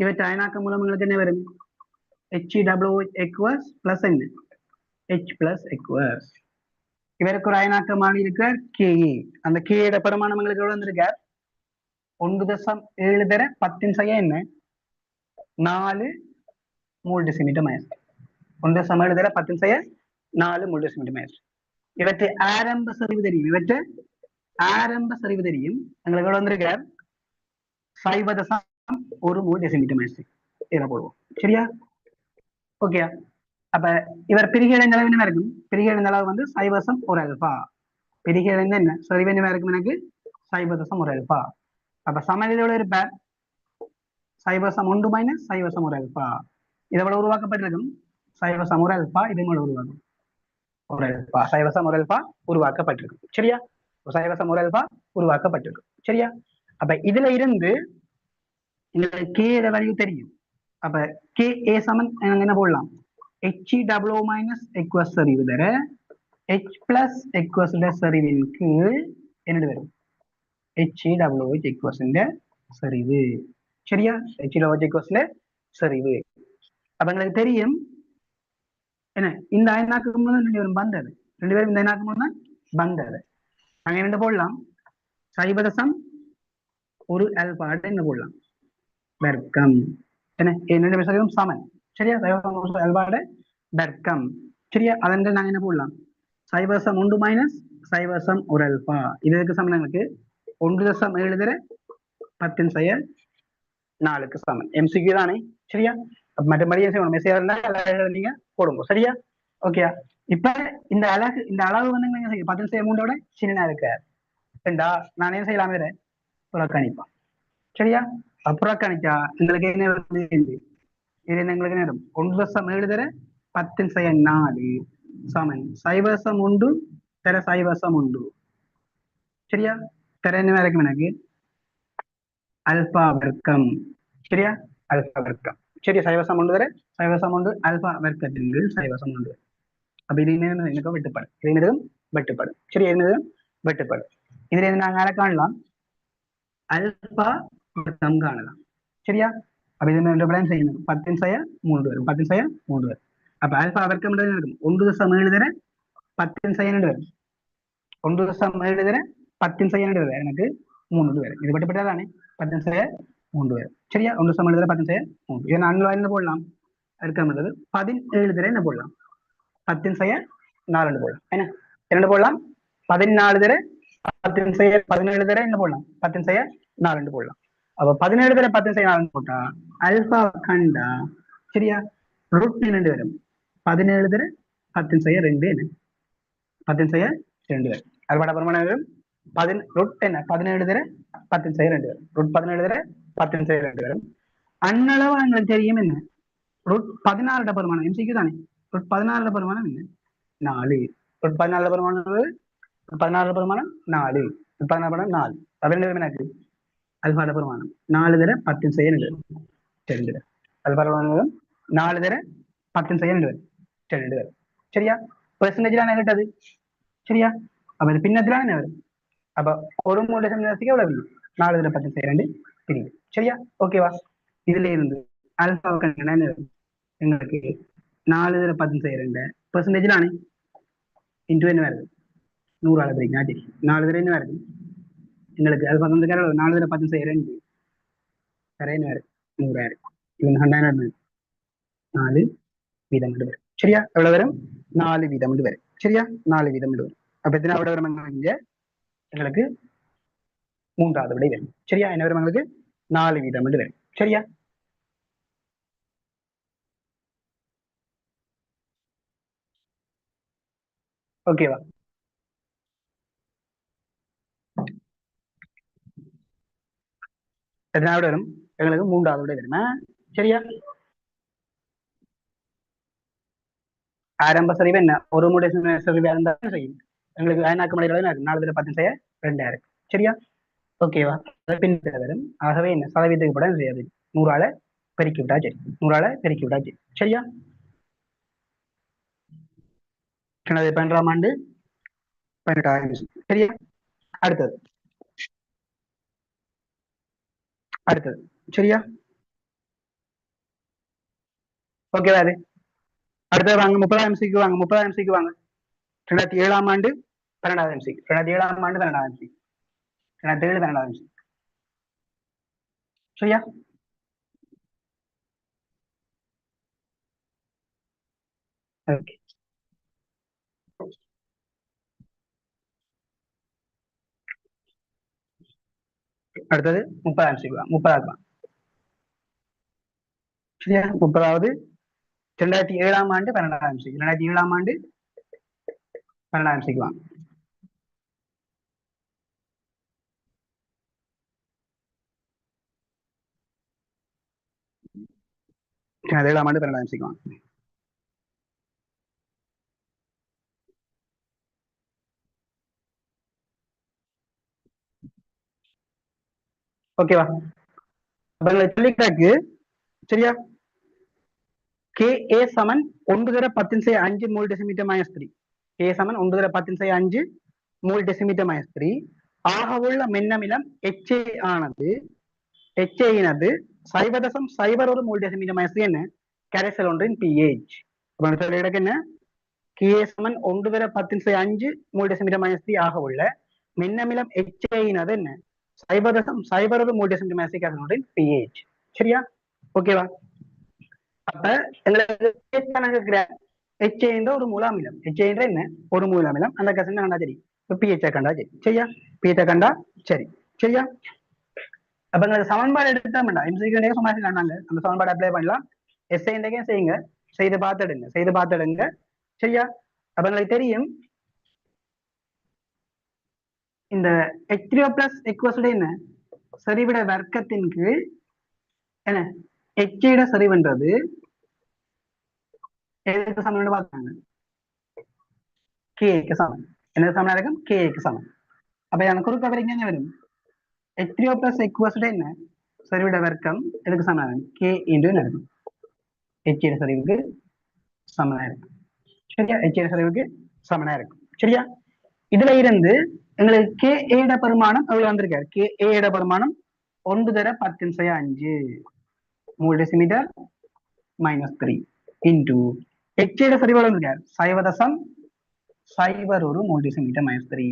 இவற்றை அயனாக்க மூலம் எங்களுக்கு என்ன வரும்? HCOH equals பிளஸ் என்ன H plus equals இவருக்கு ஒரு அயனாக்கமாக இருக்கிற கே. அந்த கேட பெருமானம் எங்களுக்கு எவ்வளவு வந்திருக்கார் 1.7 தர 10 செய்ய என்ன 4 மூல் டெசிமீட்டர் மைனஸ் 1.7 தர 10 செய்ய 4 மூல் டெசிமீட்டர் மைனஸ் இவற்றை ஆரம்ப சரிவு தெரியும் எங்களுக்கு எவ்வளவு வந்திருக்கார் 0.1 மூல் டெசிமீட்டர் மைனஸ் இதை போடுவோம் சரியா ஓகே அப்ப இவர் பிரிகையடைந்த அளவு என்ன இருக்கும் பிரிகையடைந்த அளவு வந்து 0.1 அல்பா பிரிகையடைந்த என்ன சரிவு என்ன இருக்கும் எனக்கு 0.1 அல்பா அப்ப சமநிலையோட இருப்பார் 0.1 மைனஸ் 0.1 அல்பா இதோட உருவாக்கப்பட்டிருக்கும் 0.1 அல்பா இதோட உருவாக்கும் 1 அல்பா 0.1 அல்பா உருவாக்கப்பட்டிருக்கும் சரியா 0.1 அல்பா உருவாக்கப்பட்டிருக்கும் சரியா அப்ப இதுல இருந்து எங்களுக்கு கே வேல்யூ தெரியும் அப்ப கே ஏ சமன் என்ன போடலாம் HW மைனஸ் எக்வஸ் சரிவு தர H பிளஸ் எக்வஸ் சரிவின் கீழ் என்ன வரும் HWH எக்வஸ் சரிவு சரியா HWH எக்வஸ் சரிவு அப்ப எங்களுக்கு தெரியும் என்ன இந்த அயனாக்கு ரெண்டு பேரும் பந்தது ரெண்டு பேரும் இந்த அயனாக்கு பந்தது நாங்க என்ன போடலாம் 0.1 அல்பாடு என்ன போடலாம் வர்க்கம் என்ன ரெண்டு பேரும் சமன் சரியா 0.1 அல்பாடு வர்க்கம் சரியா அதன் நாங்க என்ன போடலாம் 0.1 மைனஸ் 0.1 அல்பா இதுக்கு சமன் எங்களுக்கு 1.7 தர 10 செய்ய 4க்கு சமன் MCQ தானே சரியா மற்றபடி செய்யணும் நீங்க போடுங்க சரியா ஓகே இப்ப இந்த அளவு வந்து 10 செய்ய 3 சின்ன இருக்க ரெண்டா நான் என்ன செய்யலாம் வேற புறக்கணிப்பா சரியா புறக்கணிச்சா எங்களுக்கு என்ன எங்களுக்கு நேரம் 1.7 தர 10 செய்ய 4 சமன் 0.1 தர 0.1 சரியா தர என்ன வரைக்கும் எனக்கு அல்பா வர்க்கம் சரியா அல்பா வர்க்கம் சரி 0.1 தர 0.1 அல்பா வர்க்கத்தின் கீழ் 0.1 அப்ப இது எனக்கு வெட்டுப்பாடு இது என்னதும் வெட்டுப்பாடு சரி என்னதும் வெட்டுப்பாடு இதுல இருந்து நாங்க யாரை காணலாம் அல்பா வர்க்கம் காணலாம் சரியா அப்ப இது செய்யணும் 10 செய்ய 3 வரும் 10 செய்ய 3 வரும் அப்ப அல்பா வர்க்கம் இருக்கும் 1.7 தர 10 செய்ய 2 வரும் 1.7 தர 10 செய்ய 2 வரும் எனக்கு 3 வரும் இது வெட்டுப்பட்டதானே 10 செய்ய 3 வரும் சரியா 1.7 தர 10 செய்ய 3 இதை நான் என்ன போடலாம் வர்க்கம் 17 தர என்ன போடலாம் 10 செய்ய 4 போடலாம் என்ன என்ன போடலாம் 14 தர 10 செய்ய 17 தர என்ன போடலாம் 10 செய்ய 4 போடலாம் அப்ப 17 தர 10 செய்ய 4 போட்டா அல்பா கண்டா சரியா ரூட் 2 வரும் 17 தர 10 செய்ய 2 என்ன 10 செய்ய 2 வரும் அல்பாட பிரமாணம் வரும் ரூட் என்ன 17 தர 10 செய்ய 2 வரும் ரூட் 17 தர 10 செய்ய 2 வரும் அன்னளவு எங்களுக்கு தெரியும் என்ன ரூட் 16 பெருமானம் MCQ தானே ரூட் 16 பெருமானம் என்ன 4 ரூட் 14 பெருமானம் 16 பெருமானம் 4 ரூட் 16 பெருமானம் 4 அப்ப எனக்கு அல்பாட பெருமானம் 4 தர 10 செய்ய 2 அல்பாட பெருமானம் 4 தர 10 செய்ய 2 சரியா பெர்சன்டேஜ்ல என்ன கேட்டது சரியா அப்ப இது பின்னத்துல என்ன வரும் அப்ப ஒரு மூணு டெசிமலுக்கு எவ்வளவு 4 தர 10 செய்ய 2 பிரிவு சரியா ஓகேவா இதுல இருந்து அல்பா என்ன எங்களுக்கு 4 தர 10 செய்ய 2 பெர்சன்டேஜ்ல ஆனே இன்டு என்ன வருது 100 ஆளு பிரிக்கா சரி 4 தர என்ன வருது எங்களுக்கு அல்பா வந்து 4 தர 10 செய்ய 2 என்ன வருது 100 இவன் 100 4 வீதம் வரும் சரியா எவ்வளவு வரும் 4 வீதம் வரும் சரியா 4 வீதம் வரும் அப்ப எத்தனை விட வரும் எங்களுக்கு 3வது விடை வரும் சரியா என்ன வரும் எங்களுக்கு 4 வீதம் வரும் சரியா ஓகேவா எத்தனாவது வரும் எங்களுக்கு 3வது விடை வருமா சரியா ஆரம்ப சரிவு என்ன ஒரு முறை சரிவு இருந்தாலும் செய்யும் எங்களுக்கு அயனாக்கு மலைகள் 4 தர 10 செய்ய 2 சரியா ஓகேவா பின் வரும் ஆகவே என்ன சதவீதத்துக்கு கூட செய்யாது 100 ஆளை பெருக்கி விட்டா சரி 100 ஆளை பெருக்கி விட்டா சரி சரியா 12ஆம் ஆண்டு 18,000 சரியா அடுத்தது சரியா ஓகேவா அது அடுத்தது வாங்க 30,000 MCQ வாங்க 30,000 MCQ வாங்க 2007ஆம் ஆண்டு 12வது எம்சி 2007ஆம் ஆண்டு 12வது எம்சி 2007 12வது எம்சி சரியா. ஓகே அடுத்தது 30வது எம்சி 30வது சரியா. 30வது 2007ஆம் ஆண்டு 12வது எம்சி 2007ஆம் ஆண்டு 12வது எம்சிக்கு வாங்க. ஏழாம் ஆண்டு 12வது எம்சிக்கு வாங்க. ஓகேவா அப்ப சொல்லிட்டாக்கு சரியா. கே ஏ சமன் 1/10⁵ மூல் டெசிமீட்டர் மைனஸ் 3 கே சமன் 1/10⁵ மூல் டெசிமீட்டர் மைனஸ் 3 ஆக உள்ள மின்னமிலம் HA ஆனது HAயினது 0.01 மூல் டெசிமீட்டர் மைனஸ் 3 என்ன கரைசல் ஒன்றின் pH. சொல்லிடக்கு என்ன கே சமன் 1/10⁵ மூல் டெசிமீட்டர் மைனஸ் 3 ஆக உள்ள மின்னமிலம் HAயினது என்ன 0.01 மூல் டெசிமீட்டர் மைனஸ் 3 கரைசல் ஒன்றின் pH சரியா. ஓகேவா அப்ப எங்களுக்கு HA என்ற ஒரு மூலாமிலம் HA என்ற என்ன ஒரு மூலாமிலம் அந்த கசன் கண்டா சரி pH கண்டா சரி சரியா. pH கண்டா சரி சரியா. அப்ப எங்களுக்கு சமன்பாடு எடுத்தா எம்சிக்கு சமாளிச்சு காண்டாங்க அந்த சமன்பாடு அப்ளை பண்ணலாம். எஸ்ஐ செய்யுங்க செய்து பார்த்துடுங்க சரியா. அப்ப எங்களுக்கு தெரியும் இந்த H3O பிளஸ் எக்வஸ்ட் என்ன சரிவிட வர்க்கத்தின் கீழ் என்ன HA சரிவுன்றது எதுக்கு சமம் பார்த்தாங்க கேக்கு சமம் என்ன சமம் இருக்கும் கேக்கு சமம். அப்ப எனக்கு குறுக்க வரைக்கும் என்ன வரும் H3O பிளஸ் எக்வஸ்ட் என்ன சரிவிட வர்க்கம் எதுக்கு சமம் கே இன்டு நடக்கும் HA சரிவுக்கு சமனா இருக்கும் சரியா. HA சரிவுக்கு சமனா இருக்கும் சரியா. இதுல இருந்து எங்களுக்கு கே ஏட பெருமானம் எவ்வளவு வந்திருக்காரு கே ஏட பெருமானம் 1/10⁵ mole decimetre minus 3 into HA சரிவு வந்திருக்காரு 0.01 மூல் டெசிமீட்டர் மைனஸ் 3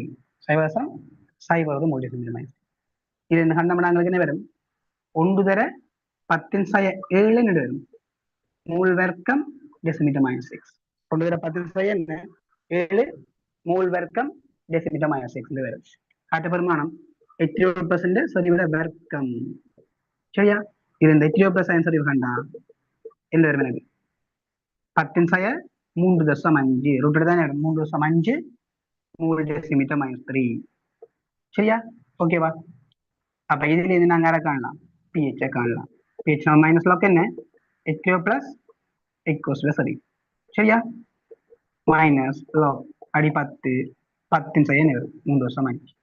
0.01 மூல் டெசிமீட்டர் மைனஸ் இது இந்த கண்டமனாங்களுக்கு என்ன வரும் 1/10⁵ வரும் மூல் வர்க்கம் டெசிமீட்டர் மைனஸ் 6 1/10⁵ என்ன 7 மூல் வர்க்கம் டெசிமீட்டர் மைனஸ் 6 வரும். காட்ட பெருமானம் H3O சரிவிட வர்க்கம் சரியா. இது இந்த H3O சரிவு கண்டா என்ன வரும் எனக்கு 10⁵3.5 ரூட் தான் 3.5 மூல் டெசிமீட்டர் மைனஸ் 3 சரியா. ஓகேவா அப்ப இதுல இருந்து நாங்க யாரை காணலாம் pH காணலாம். pH மைனஸ் லாக் என்ன H3O பிளஸ் எக்வஸ்ட் சரி சரியா. மைனஸ் லாக் அடி 10 10 வரும் 3.5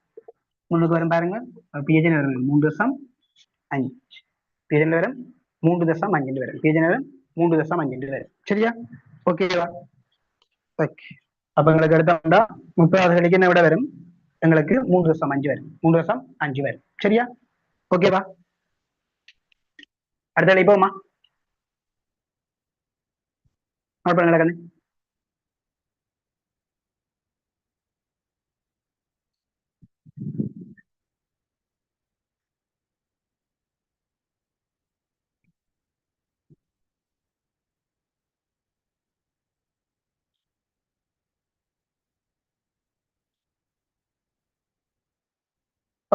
முன்னுக்கு வரும் பாருங்க pH வரும் 3.5 pH வரும் 3.5 வரும் pH வரும் 3.5 வரும் சரியா. ஓகேவா ஓகே அப்ப எங்களுக்கு எடுத்தா 30வது கணிக்கு என்ன விட வரும் எங்களுக்கு 3.5 வரும் 3.5 வரும் சரியா. ஓகேவா அடுத்த போமா நோட் பண்ணுங்க கண்ணு.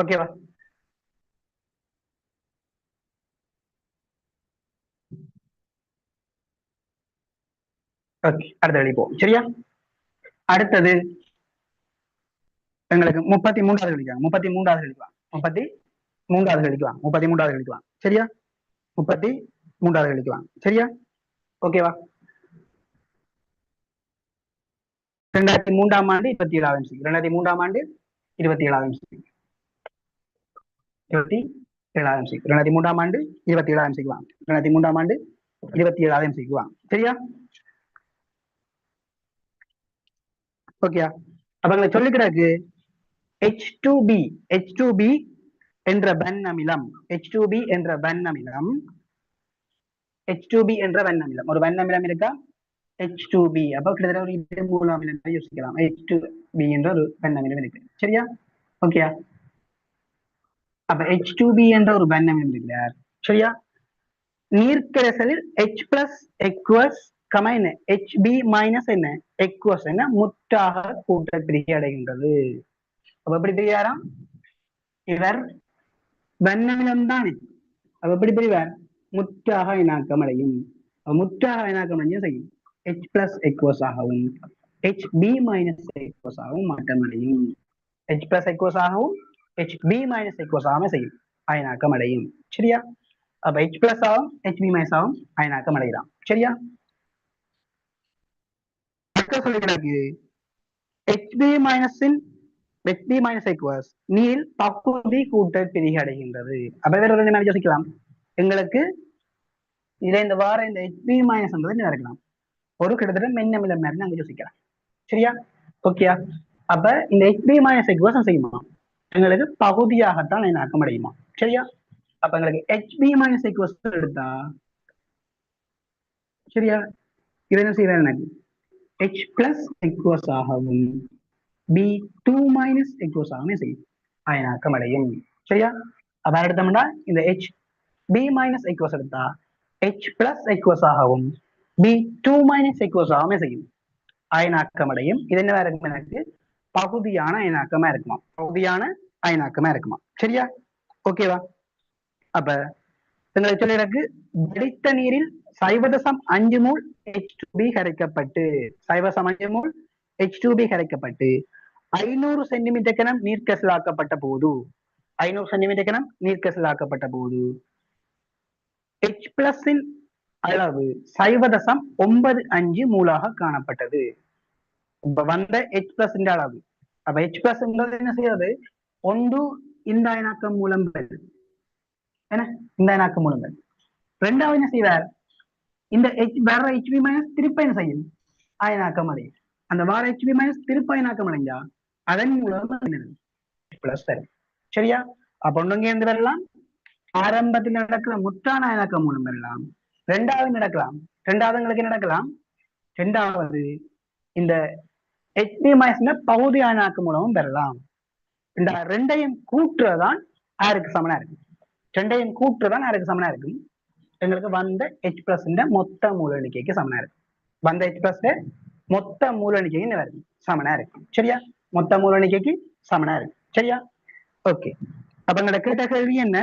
ஓகேவா ஓகே அடுத்த வெளிப்போம் சரியா. அடுத்தது எங்களுக்கு 33வது கழிக்கலாம் 33வது கழிக்கலாம் 33வது கழிக்கலாம் 33வது கழிக்கலாம் சரியா. 33வது கழிக்கலாம் சரியா. ஓகேவா 2003ஆம் ஆண்டு 27வது எம்சி 2003ஆம் ஆண்டு 27வது எம்சி 27வது எம்சி 2003ஆம் ஆண்டு 27வது எம்சிக்கு வாங்க 2003ஆம் ஆண்டு 27வது எம்சிக்கு வாங்க சரியா. ஓகேயா அப்ப எங்களை சொல்லிக்கிறாக்கு H2B என்ற வண்ணமிலம் H2B என்ற வண்ணமிலம் ஒரு வண்ணமிலம் இருக்கா H2B. அப்ப கிட்டத்தட்ட ஒரு 2 அமிலம் யோசிக்கலாம். H2B என்ற ஒரு பெண்ணமிலம் இருக்கு. சரியா? ஓகேயா? அப்ப H2B என்ற ஒரு பெண்ணமிலம் இருக்கிறார். சரியா? நீர்க்கரைசலில் H பிளஸ் எக்வஸ் என்ன HB மைனஸ் என்ன எக்வஸ் என்ன முற்றாக கூட்ட பிரிகை அடைகின்றது. அப்ப எப்படி பிரியாராம்? இவர் பெண்ணமிலம் தானே. அப்ப எப்படி பிரிவார்? முற்றாக இணாக்கம் அடையும். முற்றாக இணாக்கம் அடையும் செய்யும் H பிளஸ் எக்வஸ் ஆகவும் HB மைனஸ் எக்வஸ் ஆகவும் மாற்றம் அடையும். H பிளஸ் எக்வஸ் ஆகவும் HB மைனஸ் எக்வஸ் ஆகவும் செய்யும் அயனாக்கம் அடையும். சரியா? அப்ப H பிளஸ் ஆகும் HB மைனஸ் ஆகும் அயனாக்கம் அடைகிறான். சரியா? சொல்லிக்கிறாங்க HB மைனஸ் எக்வஸ் நீரில் பகுதி கூட்டல் பிரிகை அடைகின்றது. அப்ப வேற ஒரு என்ன யோசிக்கலாம், எங்களுக்கு இதை இந்த வார இந்த HB மைனஸ் என்ன இருக்கலாம், ஒரு கிட்டத்தட்ட மென்னமிலம் மாதிரி நாங்க யோசிக்கலாம். சரியா? ஓகேயா? அப்ப இந்த HB மைனஸ் எக்வஸ் செய்யுமா, எங்களுக்கு பகுதியாகத்தான் இணக்கம் அடையுமா. சரியா? அப்ப எங்களுக்கு HB மைனஸ் எக்வஸ் எடுத்தா சரியா, இதை என்ன செய்யறாரு எனக்கு H பிளஸ் எக்வஸ் ஆகவும் B2 மைனஸ் எக்வஸ் ஆகவும் செய்யும் அயனாக்கம் அடையும். சரியா? அப்ப எடுத்தோம்னா இந்த HB மைனஸ் எக்வஸ் எடுத்தா H பிளஸ் எக்வஸ் ஆகவும் B2 மைனஸ் எக்வஸ் ஆகவும் செய்யும் அயனாக்கம் அடையும். இது என்ன இருக்கும், எனக்கு பகுதியான அயனாக்கமா இருக்குமா, பகுதியான அயனாக்கமா இருக்குமா. சரியா? ஓகேவா? அப்ப எங்களை சொல்ல எனக்கு வெடித்த நீரில் 0.5 மூல் H2B கரைக்கப்பட்டு 0.5 மூல் H2B கரைக்கப்பட்டு 500 சென்டிமீட்டர் கனம் நீர்க்கசலாக்கப்பட்ட போது 500 சென்டிமீட்டர் கனம் நீர்க்கசலாக்கப்பட்ட போது H பிளஸ் அளவு 0.95 மூலாக காணப்பட்டது. இப்ப வந்த H பிளஸ் அளவு, அப்ப H பிளஸ் என்ன செய்யாது, ஒன்று இந்த அயனாக்கம் மூலம் என்ன இந்த அயனாக்கம் மூலம். ரெண்டாவது என்ன செய்வார், இந்த வேற HB மைனஸ் திருப்ப என்ன செய்யும் அயனாக்கம் அடையும். அந்த வார HB மைனஸ் திருப்ப அயனாக்கம் அடைஞ்சா அதன் மூலம் பிளஸ் தரும். சரியா? அப்ப ஒண்ணுங்க இருந்து வரலாம், ஆரம்பத்தில் நடக்கிற முற்றான அயனாக்கம் மூலம் வரலாம். ரெண்டாவது நடக்கலாம், ரெண்டாவதுங்களுக்கு நடக்கலாம், ரெண்டாவது இந்த HB மைனஸ் பகுதி அயனாக்கம் மூலமும் பெறலாம். இந்த ரெண்டையும் கூட்டுறதான் யாருக்கு சமனா இருக்கு, ரெண்டையும் கூட்டுறதான் யாருக்கு சமனா இருக்கு, எங்களுக்கு வந்த H பிளஸ் மொத்த மூல எண்ணிக்கைக்கு சமனா இருக்கு. வந்த H பிளஸ் மொத்த மூல எண்ணிக்கைக்கு என்ன இருக்கு, சமனா இருக்கு. சரியா? மொத்த மூல எண்ணிக்கைக்கு சமனா இருக்கு. சரியா? ஓகே. அப்ப எங்களோட கேட்ட கேள்வி என்ன,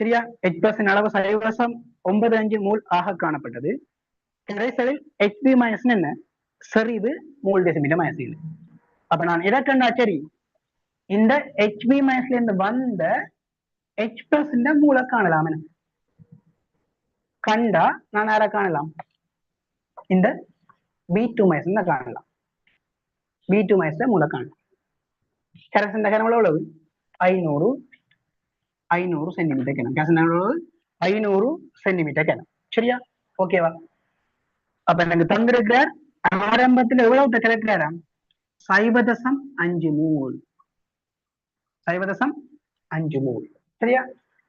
சரியா, H பிளஸ் அளவு 0.95 மூல் ஆக காணப்பட்டது. கரைசலில் HB மைனஸ் என்ன செறிவு மூல் டெசிமீட்டர் மைனஸ். அப்ப நான் எதை கண்டா சரி, இந்த HB மைனஸ்ல இருந்து வந்த H பிளஸ் மூல காணலாம். கண்டா நான் யாரை காணலாம், இந்த B2 மைனஸ் காணலாம். B2 மைனஸ் மூல காணலாம். கரைசல் கனம் எவ்வளவு, 500 சென்டிமீட்டர் கனம். கரைசல் எவ்வளவு, 500 சென்டிமீட்டர் கனம். சரியா? ஓகேவா? அப்ப எனக்கு தந்திருக்கிறார் ஆரம்பத்தில் எவ்வளவு கிடைக்கிறாராம், 0.5 மூல், 0.5 மூல். சரியா?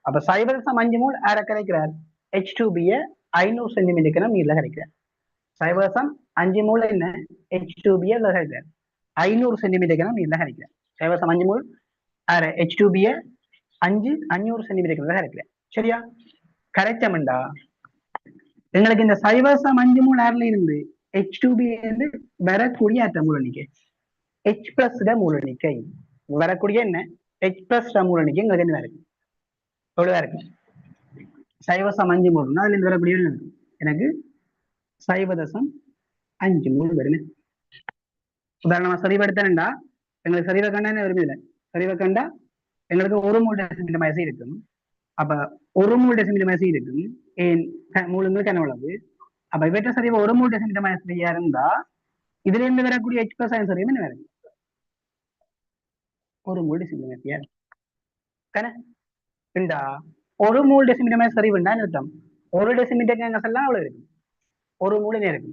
அப்ப 0.5 மூல் யார கிடைக்கிறார், H2B 500 சென்டிமீட்டர் கனம் நீர்ல கிடைக்கிறார். 0.5 மூல் என்ன H2B கிடைக்கிறார், 500 சென்டிமீட்டர் கனம் நீர்ல கிடைக்கிறார். 0.5 மூல் H2B 500 சென்டிமீட்டர் கனம் கிடைக்கிறார். சரியா? கரைச்சமெண்டா எங்களுக்கு இந்த 0.5 மூல் ஏர்ல இருந்து H2B வரக்கூடிய அட்ட மூல எண்ணிக்கை H பிளஸ் மூல எண்ணிக்கை வரக்கூடிய என்ன H பிளஸ் மூல எண்ணிக்கை எங்களுக்கு என்ன இருக்கு, எவ்வளவு இருக்கு, 0.5 மூல். அதுல இருந்து வரக்கூடிய எனக்கு 0.5 மூல் வருது. உதாரணமா சரிவை எடுத்தா எங்களுக்கு சரிவை கண்டா என்ன வருது, இல்லை சரிவை கண்டா எங்களுக்கு 1 மூல் டெசிமீட்டர் மைனஸ் இருக்கும். அப்ப 1 மூல் டெசிமீட்டர் மைனஸ் இருக்கும், ஏன் மூலங்களுக்கு என்ன உள்ளது. அப்ப இவற்றை சரிவா 1 மூல் டெசிமீட்டர் மைனஸ் இருந்தா இதுல இருந்து வரக்கூடிய H பிளஸ் ஆன்சர் என்ன வரும், 1 மூல் டெசிமீட்டர் மைனஸ். தானே? 1 மூல் டெசிமீட்டர் மைனஸ் சரிவுண்டா அர்த்தம் 1 டெசிமீட்டர் எல்லாம் அவ்வளவு இருக்கு, 1 மூல இருக்கு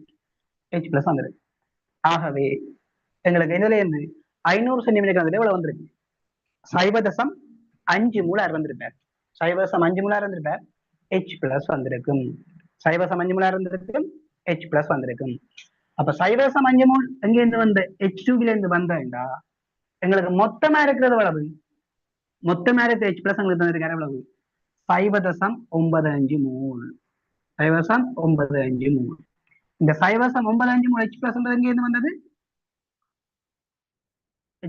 H பிளஸ் வந்துருக்கு. ஆகவே எங்களுக்கு இதுல இருந்து 500 சென்டிமீட்டர் எவ்வளவு வந்திருக்கு, 0.5 மூலார் வந்திருப்பார். 0.5 மூலார் வந்திருப்பார், H பிளஸ் வந்திருக்கும். 0.5 மூலார் வந்திருக்கும், H plus வந்திருக்கும். அப்ப சைவசம் 5 மோல் எங்க இருந்து வந்த H2 இருந்து வந்தா எங்களுக்கு மொத்தமா இருக்கிறது எவ்வளவு? மொத்தமா இருக்கிற H plus எங்களுக்கு தந்திருக்காரு எவ்வளவு? 0.95 மோல். 0.95 மோல். இந்த 0.95 மோல் H plus எங்க இருந்து வந்தது?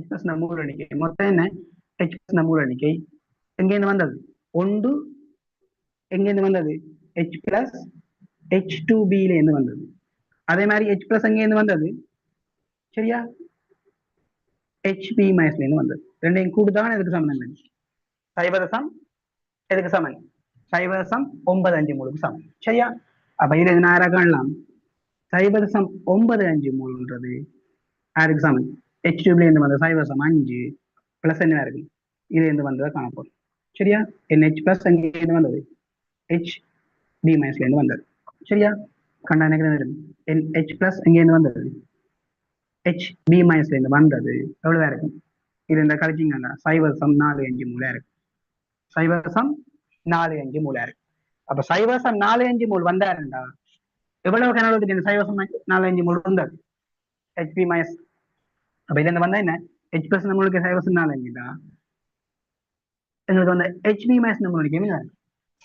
H plus மூல எண்ணிக்கை மொத்தம் என்ன? H plus மூல எண்ணிக்கை எங்க இருந்து வந்தது? ஒன்று எங்க இருந்து வந்தது? H plus H2B இருந்து வந்தது. அதே மாதிரி H plus எங்க இருந்து வந்தது? சரியா? HB minus இருந்து வந்தது. ரெண்டையும் கூட்டுதான் எதுக்கு சமம்? சைவரசம் எதுக்கு சமன்? 0.95 மோலுக்கு சமம். சரியா? அப்ப இது என்ன காணலாம்? 0.95 மோல்ன்றது யாருக்கு சமன்? H2 இருந்து வந்த 0.5 பிளஸ் என்ன இருக்கு? இது இருந்து வந்ததை காணப்போம். சரியா? NH பிளஸ் எங்க இருந்து வந்தது? HB minus இருந்து வந்தது. சரியா? கண்டா எனக்கு NH பிளஸ் எங்க இருந்து வந்தது? HB minus இருந்து வந்தது எவ்வளவு இருக்கும்? இது இந்த கழிச்சிங்கன்னா 0.45 மூலா இருக்கு. 0.45 மூலா இருக்கு. அப்ப 0.45 மூல் வந்தாருண்டா எவ்வளவு கனவுக்கு 0.45 மூல் வந்தது? HB minus. அப்ப இதுல வந்தா என்ன? H plus நம்மளுக்கு 0.45 தான். எங்களுக்கு வந்து HB minus நம்மளுக்கு என்ன?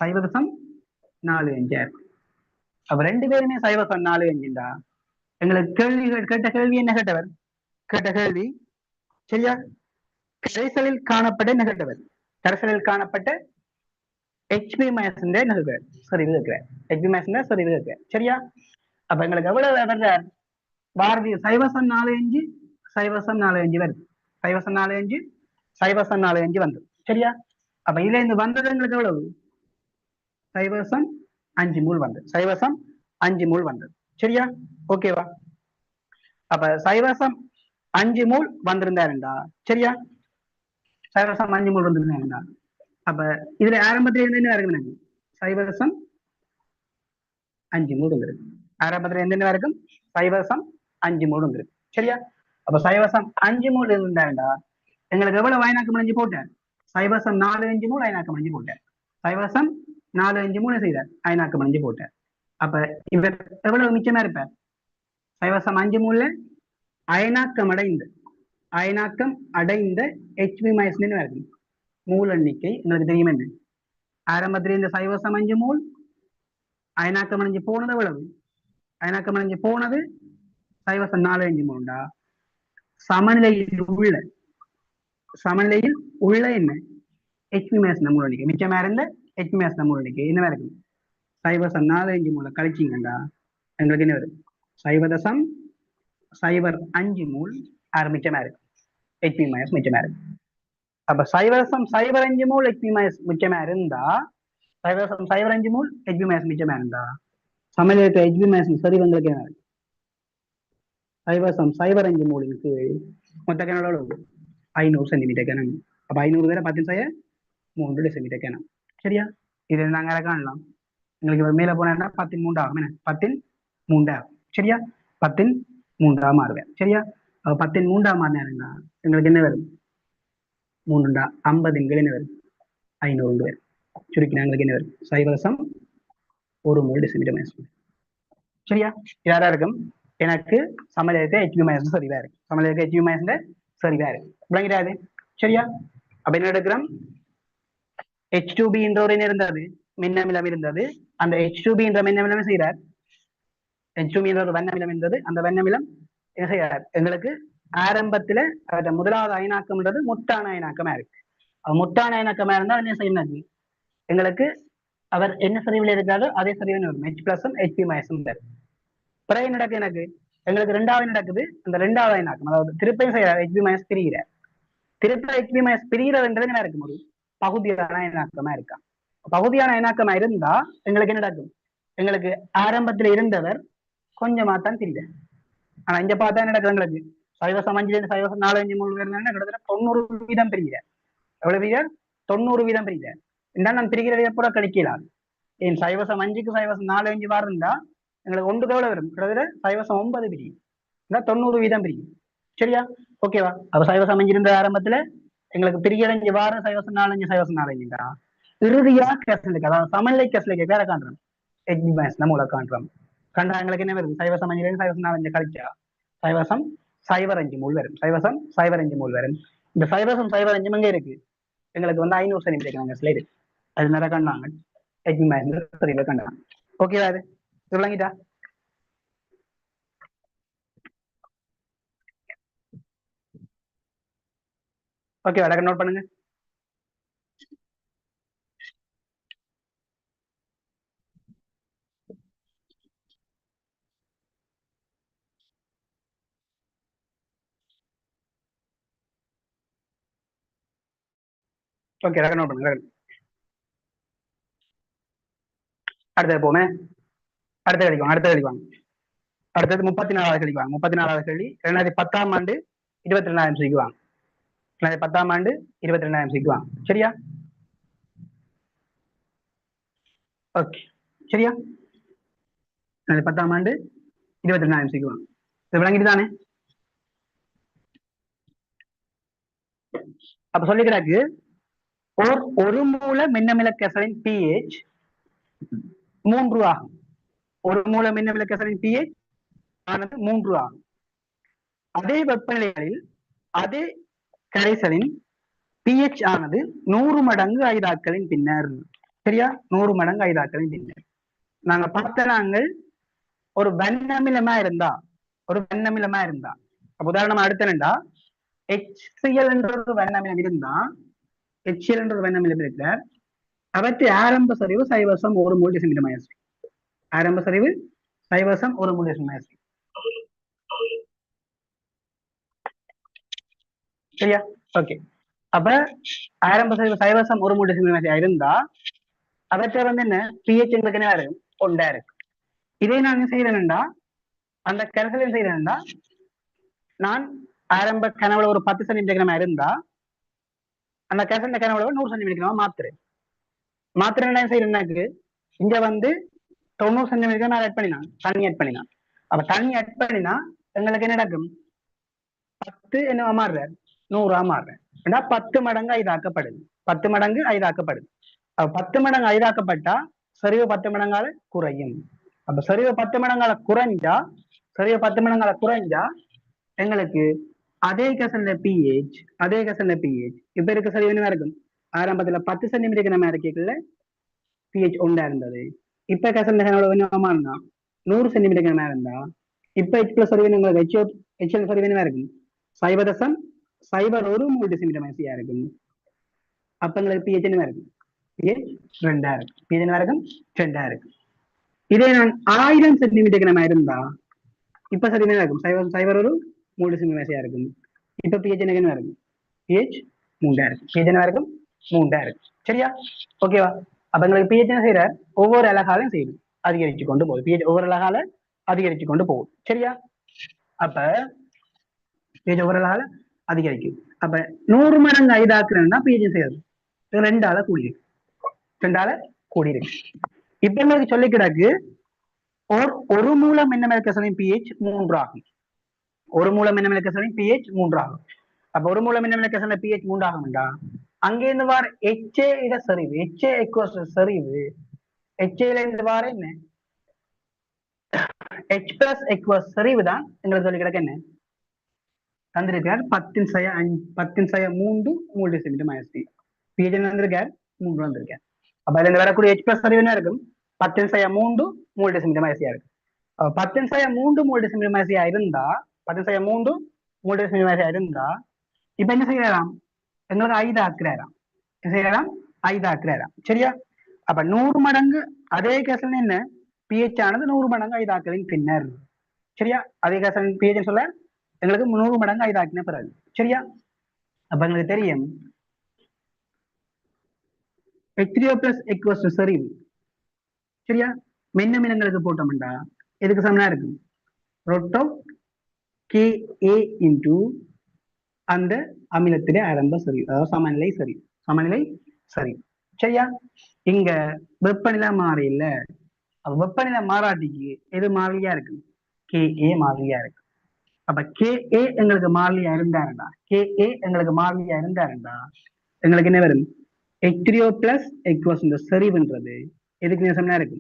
0.45 இருக்கும். அப்ப ரெண்டு பேருமே 0.45 தான். எங்களுக்கு கேள்விகள் கேட்ட கேள்வி என்ன கேட்டவர்? கேட்ட கேள்வி சரியா? கரைசலில் காணப்பட்ட என்ன கேட்டவர்? கரைசலில் காணப்பட்ட HB minus என்ன கேட்கிறார்? சரி இது கேட்கிறார். HB minus சரி இது கேட்கிறார். சரியா? அப்ப எங்களுக்கு எவ்வளவு வருது? பாரதி 0.45 0.45 வருது. 0.45 0.45 வந்து சரியா? அப்ப இதுல இருந்து வந்தது எங்களுக்கு எவ்வளவு? 0.5 மூல் வந்தது. 0.5 மூல் வந்தது. சரியா? ஓகேவா? அப்ப 0.5 மூல் வந்திருந்தாருண்டா சரியா? 0.5 மூல் வந்திருந்தாருண்டா அப்ப இதுல ஆரம்பத்துல இருந்து என்ன இருக்கும்? 0.5 மூல் வந்துருக்கு. ஆரம்பத்துல இருந்து என்ன இருக்கும்? 0.5 மூல் வந்துருக்கு. சரியா? அப்ப 0.5 மூல் இருந்தாண்டா எங்களுக்கு எவ்வளவு அயனாக்கம் அடைஞ்சு போட்டேன்? 0.45 மூல் அயனாக்கம் அடைஞ்சு போட்டேன். 0.45 மூல் செய்தார் அயனாக்கம் அடைஞ்சு போட்டேன். அப்ப இவர் எவ்வளவு மிச்சமா இருப்பார்? 0.5 மூல்ல அயனாக்கம் அடைந்த HB minus இருக்கு மூல் எண்ணிக்கை உங்களுக்கு தெரியும் என்ன? ஆரம்பத்தில் இந்த 0.5 மூல் அயனாக்கம் அடைஞ்சு போனது எவ்வளவு? அயனாக்கம் அடைஞ்சு போனது 0.45 மூல்டா சமநிலையில் உள்ள என்ன? HB minus மூல் எண்ணிக்கை மிச்சமா இருந்த HB minus மூல் எண்ணிக்கை என்ன இருக்கு? 0.45 மூல கழிச்சிங்கண்டா எங்களுக்கு என்ன வரும்? 0.05 மூல் மிச்சமா இருக்கு. HB minus மிச்சமா இருக்கு. அப்ப 0.05 மூல் HB minus மிச்சமா இருந்தா 0.05 மூல் HB minus மிச்சமா இருந்தா சமநிலையற்ற HB minus சரி உங்களுக்கு என்ன? 0.05 மூலுக்கு மொத்த கிணறு எவ்வளவு? 500 சென்டிமீட்டர் கிணம். அப்ப 500 பேரை 10 டெசிமீட்டர் கிணம். சரியா? இது நாங்க காணலாம். எங்களுக்கு மேல போனா 10 ஆகும். 10 ஆகும். சரியா? 10 மாறுவேன். சரியா? 10 மாறினா எங்களுக்கு என்ன வரும்? 3 50 என்ன வரும்? 500 வரும். சுருக்கினா எங்களுக்கு என்ன வரும்? 0.1 மூல் டெசிமீட்டர் மைனஸ். சரியா? யாரா இருக்கும்? எனக்கு சமநிலையற்ற HB minus சரிவா இருக்கு. சமநிலையற்ற HB minus சரிவா இருக்கு. விளங்கிடாது? சரியா? அப்ப என்ன எடுக்கிறோம்? H2B என்ற ஒரு என்ன இருந்தது? மின்னமிலம் இருந்தது. அந்த H2B என்ற மின்னமிலம் செய்கிறார். H2B என்ற ஒரு வண்ணமிலம் இருந்தது. அந்த வண்ணமிலம் என்ன செய்கிறார்? எங்களுக்கு ஆரம்பத்துல முதலாவது அயனாக்கம்ன்றது முட்டான அயனாக்கமா இருக்கு. முட்டான அயனாக்கமா இருந்தா என்ன செய்யணும்? எங்களுக்கு அவர் என்ன சரிவில் இருக்காரோ அதே சரிவில் வரும். H plus HB minus பிறகு நடக்கு எனக்கு எங்களுக்கு ரெண்டாவது நடக்குது. அந்த ரெண்டாவது அயனாக்கம் அதாவது திருப்பையும் செய்யறார் HB minus பிரிகிறார். திருப்ப HB minus பிரிகிறதுன்றது என்ன இருக்கும்? ஒரு பகுதியான அயனாக்கமா இருக்கா? பகுதியான அயனாக்கமா இருந்தா எங்களுக்கு என்ன நடக்கும்? எங்களுக்கு ஆரம்பத்துல இருந்தவர் கொஞ்சமா தான் தெரியுது. ஆனா இங்க பார்த்தா என்ன நடக்குது? எங்களுக்கு 0.5 0.45 மூணு கிட்டத்தட்ட 90% பிரிகிறார். எவ்வளவு பிரிகிறார்? 90% பிரிகிறார். இருந்தாலும் நான் பிரிக்கிறத கூட கிடைக்கலாம். ஏன் 0.5க்கு 0.45 வாரம் இருந்தா எங்களுக்கு ஒன்று எவ்வளவு வரும்? கிட்டத்தட்ட 0.9 பிரியும். 90% பிரியும். சரியா? ஓகேவா? அப்ப 0.5 இருந்த ஆரம்பத்துல எங்களுக்கு பிரியடைஞ்சு வாரம் 0.45 0.45 இறுதியா கேசலுக்கு அதாவது சமநிலை கேசலுக்கு வேற காண்றோம் HB minus நம்மள காண்றோம் கண்டா எங்களுக்கு என்ன வருது சைவசம் 5 சைவசம் 4 கழிச்சா சைவசம் 0.5 மூல் வரும் சைவசம் 0.5 மூல் வரும் இந்த சைவசம் 0.5 எங்க இருக்கு எங்களுக்கு வந்து 500 சென்டிமீட்டர் ஸ்லைடு அது நிறைய கண்டாங்க தெரியல கண்டாங்க ஓகேவா அது சொல்லுங்கிட்டா ஓகே வடக்கு நோட் பண்ணுங்க ஓகே வடக்கு நோட் பண்ணுங்க அடுத்தது போமே அடுத்த கழிக்குவாங்க அடுத்தது 34வது கழிக்குவாங்க 34வது கேள்வி 2010ஆம் ஆண்டு 22,000 சிக்குவாங்க 2010ஆம் ஆண்டு 22,000 சிக்குவாங்க சரியா ஓகே சரியா 2010ஆம் ஆண்டு 22,000 சிக்குவாங்க இது விளங்கிட்டு தானே அப்ப சொல்லிக்கிறாக்கு ஒரு மூல மின்னமிலக்கசலின் pH 3 ஆகும் ஒரு மூல மின்னமிலக்கசலின் pH ஆனது 3 ஆகும் அதே வெப்பநிலைகளில் அதே கரைசலின் pH ஆனது 100 மடங்கு ஐதாக்களின் பின்னர் சரியா 100 மடங்கு ஐதாக்களின் பின்னர் நாங்க பார்த்த நாங்கள் ஒரு வண்ணமிலமா இருந்தா உதாரணமா அடுத்தா HCl என்ற ஒரு வண்ணமிலம் இருந்தா HCl என்ற ஒரு வண்ணமிலம் இருக்கிற அவற்றை ஆரம்ப சரிவு சைவசம் 1 மூல் டெசிமீட்டர் மைனஸ் ஆரம்ப சரிவு சைவசம் 1 மூல் டெசிமீட்டர் மைனஸ் சரியா ஓகே அப்ப ஆரம்ப சரிவு சைவசம் 1 மூல் டெசிமீட்டர் மைனஸ் இருந்தா அவற்றை வந்து என்ன pH எங்களுக்கு என்ன இருக்கும் 1 இருக்கு இதே நான் என்ன செய்யறேன்டா அந்த கரைசல் செய்யறேன்டா நான் ஆரம்ப கனவுல ஒரு 10 சென்டிமீட்டர் இருந்தா அந்த கரைசல் கனவுல 100 சென்டிமீட்டர் மாத்திரை என்ன செய்யறேன்னாக்கு இங்க வந்து 90 சென்டிமீட்டர் நான் ஆட் பண்ணினான் தண்ணி ஆட் பண்ணினான் அப்ப தண்ணி ஆட் பண்ணினா எங்களுக்கு என்ன நடக்கும் 10 என்ன மாறுற 100 மாறுறேன் 10 மடங்கு ஐதாக்கப்படுது 10 மடங்கு ஐதாக்கப்படுது அப்ப 10 மடங்கு ஐதாக்கப்பட்டா சரிவு 10 மடங்கால குறையும் அப்ப சரிவு 10 மடங்கால குறைஞ்சா எங்களுக்கு அதே கசல்ல pH இப்ப இருக்க சரிவு என்ன இருக்கும் ஆரம்பத்துல 10 சென்டிமீட்டருக்கு நம்ம இருக்கல pH 1 இருந்தது இப்ப கசல்ல என்னமா இருந்தா 100 சென்டிமீட்டருக்கு நம்ம இருந்தா இப்ப H+ சரிவு உங்களுக்கு HL சரிவு என்ன இருக்கும் 0.01 மூல் டெசிமீட்டர் மேசியா இருக்கும் அப்ப எங்களுக்கு pH என்ன இருக்கும் pH 2 இருக்கும் pH என்ன இருக்கும் 2 இருக்கும் இதே நான் 1000 சென்டிமீட்டருக்கு நம்ம இருந்தா இப்ப சரி என்ன இருக்கும் 0.01 மூல் டெசிமீட்டர் மேசியா இருக்கும் இப்ப pH என்ன இருக்கும் pH 3 இருக்கும் pH என்ன இருக்கும் 3 இருக்கும் சரியா ஓகேவா அப்ப எங்களுக்கு pH என்ன செய்யற ஒவ்வொரு அலகாலும் செய்யுது அதிகரிச்சு கொண்டு போகுது pH ஒவ்வொரு அலகால அதிகரிச்சு கொண்டு போகுது சரியா அப்ப pH ஒவ்வொரு அலகால அதிகரிக்கும் அப்ப 100 மடங்கு ஐதாக்குறேன்னா pH செய்யறது 2ஆல கூடியிருக்கு இப்ப எங்களுக்கு சொல்லி கிடக்கு ஒரு மூல மின்னமிலக்கசலின் pH 3 ஆகும் ஒரு மூல மின்னமிலக்கசலின் pH 3 ஆகும் அப்ப ஒரு மூல மின்னமிலக்கசலின் pH 3 ஆகும்டா அங்கிருந்து வார HA இட சரிவு HA சரிவு HA இருந்து வார என்ன H+ சரிவு தான் எங்களுக்கு சொல்லி கிடக்கு என்ன தந்திருக்கார் 10⁻³ மூல் டெசிமீட்டர் மைனஸ் pH வந்திருக்கார் 3 வந்திருக்கார் அப்ப இதுல வரக்கூடிய H+ சரிவு என்ன இருக்கும் 10⁻³ மூல் டெசிமீட்டர் மைனஸியா இருக்கு 10⁻³ மூல் டெசிமீட்டர் மைனஸியா இருந்தா 10⁻³ மூல் டெசிமீட்டர் மைனஸியா இருந்தா இப்ப என்ன செய்யலாம் எங்களுக்கு 5 ஆக்குறாராம் என்ன செய்யலாம் 5 ஆக்குறாராம் சரியா அப்ப 100 மடங்கு அதே கேசல் என்ன pH ஆனது 100 மடங்கு 5 ஆக்கலின் பின்னர் சரியா அதே கேசல் pH சொல்ல எங்களுக்கு 100 மடங்கு 5 ஆக்கின பிறகு சரியா அப்ப எங்களுக்கு தெரியும் H3O+ சரிவு சரியா மின்னமிலங்களுக்கு போட்டோம்டா எதுக்கு சமனா இருக்கு √Ka இன்டு அந்த அமிலத்திலே ஆரம்ப சரிவு அதாவது சமநிலை சரிவு சரியா இங்க வெப்பநிலை மாறி இல்ல வெப்பநிலை மாறாட்டிக்கு எது மாறிலியா இருக்கு Ka மாறிலியா இருக்கு அப்ப Ka எங்களுக்கு மாறிலியா இருந்தாருண்டா எங்களுக்கு என்ன வரும் H3O+ இந்த செறிவுன்றது எதுக்கு நேசம்னா இருக்கு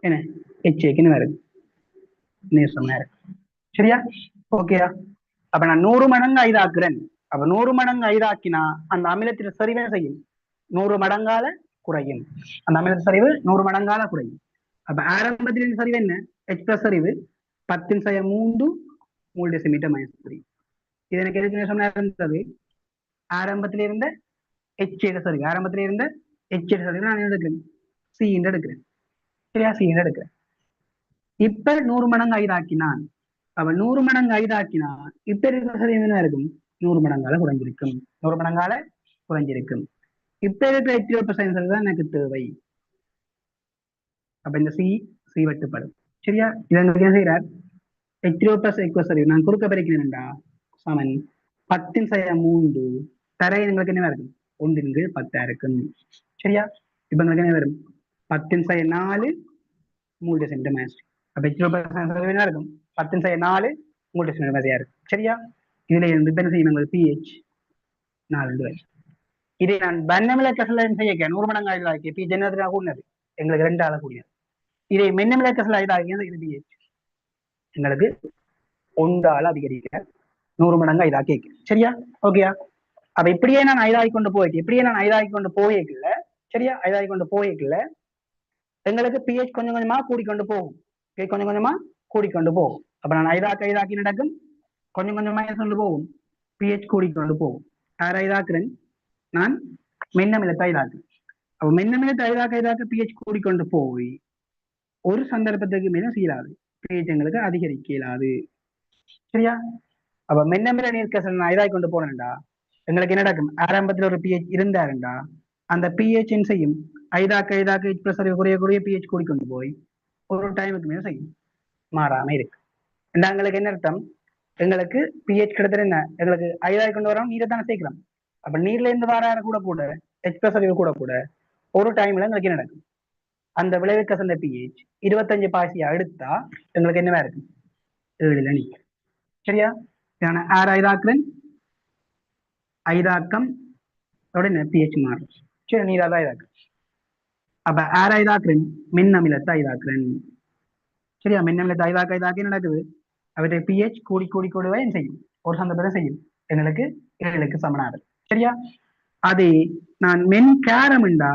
என்ன HAக்குன்னு வருது நேசம் நேரம். சரியா? ஓகேயா? அப்ப நான் 100 மடங்கு ஐதாக்குறேன். அப்ப 100 மடங்கு ஐதாக்கினா அந்த அமிலத்தின் சரிவை செய்யும் 100 மடங்கால குறையும். அந்த அமிலத்தின் சரிவு 100 மடங்கால குறையும். அப்ப ஆரம்பத்தில் சரிவு என்ன? H+ சரிவு 10⁻³ மூல் டெசிமீட்டர் -3. இது எனக்கு எதுக்கு சொன்ன இருந்தது? ஆரம்பத்தில் இருந்த HA சரிவு, ஆரம்பத்தில் இருந்த HA சரிவு நான் எடுக்கிறேன், C எடுக்கிறேன். சரியா? C எடுக்கிறேன். இப்ப 100 மடங்கு ஐதாக்கினான். அவ 100 மடங்கு ஐதாக்கினா இப்ப இருக்கிற சரிவு என்ன இருக்கும்? 100 மடங்கால குறைஞ்சிருக்கும். 100 மடங்கால குறைஞ்சிருக்கும். இப்ப இருக்கிற H+ தான் எனக்கு தேவை. அப்ப இந்த C வெட்டுப்படும். சரியா? இதை என்ன செய்யறார்? H+ சரிவு நான் குறுக்க பெருக்கிறேன்டா சமன் 10⁻³ தரை எங்களுக்கு என்ன இருக்கும்? 1/10 இருக்கும். சரியா? இப்ப எங்களுக்கு என்ன வரும்? 10⁻4 மூல் டெசிமீட்டர் -3. அப்ப H+ என்ன இருக்கும்? 10⁻4 மூல் டெசிமீட்டர் -3 இருக்கும். சரியா? இதுல இருந்து இப்ப என்ன செய்யணும்? pH 4 இதை நான் வண்ணமில கசல செய்ய 100 மடங்கு ஆயுதாக்கி pH என்னதுக்காக கூடினது? எங்களுக்கு 2 ஆள கூடியது. இதை மென்னமில கசல ஆயுதாக்கி இது pH எங்களுக்கு 1 ஆள அதிகரிக்க 100 மடங்கு ஐதாக்கி. சரியா? ஓகேயா? அப்ப இப்படியே நான் ஐதாகி கொண்டு போயிட்டு இப்படியே நான் ஐதாகி கொண்டு போயிக்கல. சரியா? ஐதாகி கொண்டு போயிக்கல எங்களுக்கு pH கொஞ்சம் கொஞ்சமா கூடிக்கொண்டு போகும். pH கொஞ்சம் கொஞ்சமா கூடிக்கொண்டு போகும். அப்ப நான் ஐதாக்கி நடக்கும் கொஞ்சம் கொஞ்சமா கொண்டு போகும், pH கூடிக்கொண்டு போகும். யார் ஐதாக்குறேன்? நான் மென்னமிலத்தை ஐதாக்குறேன். அப்ப மென்னமிலத்தை ஐதாக்க pH கூடிக்கொண்டு போய் ஒரு சந்தர்ப்பத்துக்கு மேல செய்யலாது, pH எங்களுக்கு அதிகரிக்க இயலாது. சரியா? அப்ப மென்னமில நீர்க்கசல் நான் ஐதாக்கி கொண்டு போனேன்டா எங்களுக்கு என்ன நடக்கும்? ஆரம்பத்தில் ஒரு pH இருந்தாருண்டா அந்த pH என்ன செய்யும்? ஐதாக்க H+ குறைய pH கூடிக்கொண்டு போய் ஒரு டைமுக்கு மேல செய்யும், மாறாம இருக்கு. எங்களுக்கு என்ன அர்த்தம்? எங்களுக்கு pH கிட்டத்தட்ட என்ன? எங்களுக்கு ஐதாக்கி கொண்டு வரோம், நீரை தானே சேர்க்கிறோம். அப்ப நீர்ல இருந்து வர கூட H+ கூட ஒரு டைம்ல எங்களுக்கு என்ன நடக்கும்? அந்த விளைவுக்கு கசந்த pH 25 பாசியா எடுத்தா எங்களுக்கு என்னவா இருக்கு? 7ல நிற்கும். சரியா? ஆறு ஐதாக்குறேன், ஐதாக்கம் உடனே pH மாறும். சரி, நீராதான் ஐதாக்கு. அப்ப ஆறு ஐதாக்குறேன், மின் அமிலத்தை ஐதாக்குறேன். சரியா? மின் அமிலத்தை ஐதாக்க நடக்குது. அவற்றை pH கூடிவே செய்யும், ஒரு சந்தர்ப்பத்தை செய்யும் எங்களுக்கு 7க்கு சமனாது. சரியா? அதே நான் மென் கேரம்ண்டா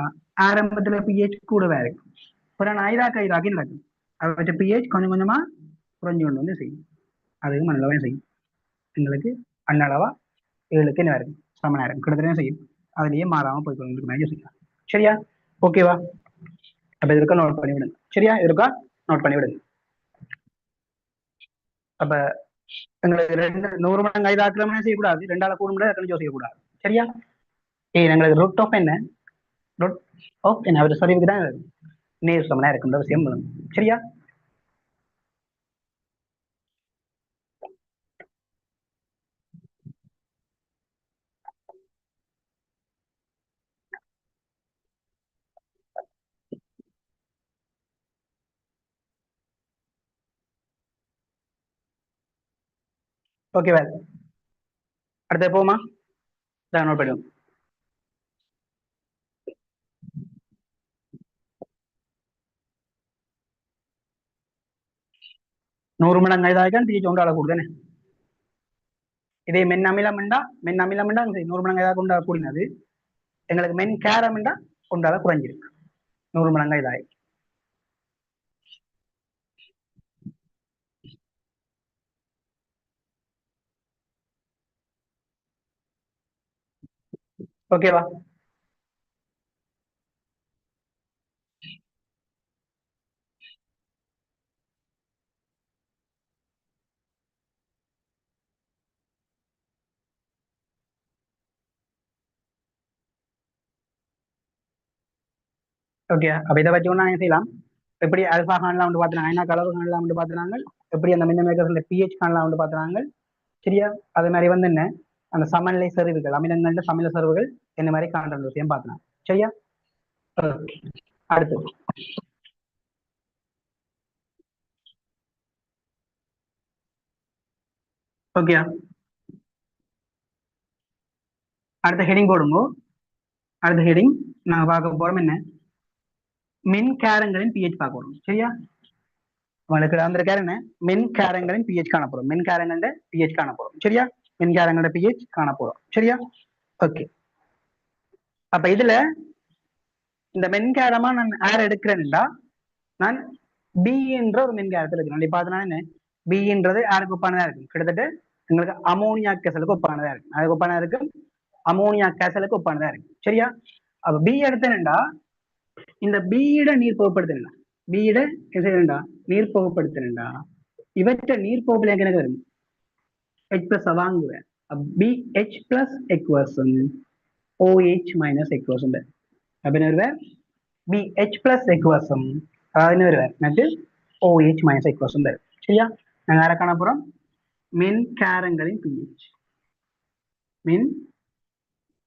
ஆரம்பத்துல pH கூடவே இருக்கும். அப்புறம் நான் ஐதாக்கி நடக்கும் அவற்றை pH கொஞ்சம் கொஞ்சமா குறைஞ்சு கொண்டு வந்து செய்யும், அதுக்கு மனளவா செய்யும் எங்களுக்கு அன்னளவா 7க்கு என்ன இருக்கும்? சமனா இருக்கும், கிட்டத்தட்ட செய்யும். அதுலயே மாறாம போய் யோசிக்கலாம். சரியா? ஓகேவா? அப்ப இதற்கா நோட் பண்ணி விடுங்க. சரியா? இருக்கா நோட் பண்ணி விடுங்க. அப்ப எங்களுக்கு 100 மடங்கு ஐதாக்கிரமணம் செய்யக்கூடாது, 2ஆல கூட முடியாது, யோசிக்கக்கூடாது. சரியா? எங்களுக்கு ரூட் ஆஃப் என்ன? ரூட் ஆஃப் என்ன? அவர் சரிவுக்கு தான் நேர் சமனா இருக்குன்ற விஷயம். சரியா? ஓகேவா? அடுத்த போமா நோட் பண்ணுவோம். நூறு மடங்கு ஐதாயிரம் pH 1ஆல கூடுதானே. இதே மென் அமிலம்ண்டா 100 மடங்கு ஐதாக கொண்டா கூடினது, எங்களுக்கு மென் கேரம்ண்டா 1ஆல குறைஞ்சிருக்கு 100 மடங்கு ஐதாயிரம். ஓகேவா? ஓகே. அப்ப இதை வச்சு ஒண்ணா செய்யலாம். எப்படி அல்பா காணலாம் வந்து பார்த்துனாங்க, என்ன கலவு காணலாம் வந்து பார்த்துனாங்க, எப்படி அந்த மின்ன மேக்கர்ஸ்ல pH காணலாம் வந்து பார்த்துனாங்க. சரியா? அதே மாதிரி வந்து என்ன, அந்த சமநிலை செறிவுகள், அமிலங்கள்ல சமநிலை செறிவுகள் என்ன மாதிரி காண்ற விஷயம் பார்த்துனாங்க. சரியா? அடுத்து ஓகே, அடுத்த ஹெடிங் போடுங்க. அடுத்த ஹெடிங் நாங்க பார்க்க போறோம் என்ன, மின்காரங்களின் pH பார்க்க போறோம் சரியா உங்களுக்கு வந்திருக்காரு என்ன மின்காரங்களின் pH காண போறோம் மின்காரங்களோட pH காண போறோம் சரியா மின்காரங்களோட pH காண போறோம் சரியா ஓகே அப்ப இதுல இந்த மின்காரமா நான் யார் எடுக்கிறேன்டா நான் பி என்ற ஒரு மின்காரத்தில் இருக்கிறேன் பார்த்தனா என்ன பி என்றது யாருக்கு ஒப்பானதா இருக்கும் கிட்டத்தட்ட உங்களுக்கு அமோனியா கேசலுக்கு ஒப்பானதா இருக்கும் அதுக்கு ஒப்பானதா இருக்கு அமோனியா கேசலுக்கு ஒப்பானதா இருக்கு சரியா அப்ப பி எடுத்தேன்டா இந்த பியிட நீர் புகப்படுத்தினா பியிட என்ன நீர் புகப்படுத்தினா இவற்றை நீர் புகப்பில் எனக்கு வரும் H plus வாங்குவேன் BH plus equation OH minus equation அப்படின்னு வருவேன் BH plus equation அதாவது வருவேன் எனக்கு OH minus equation வரும் சரியா நாங்க யாரை காண போறோம் மின்காரங்களின் pH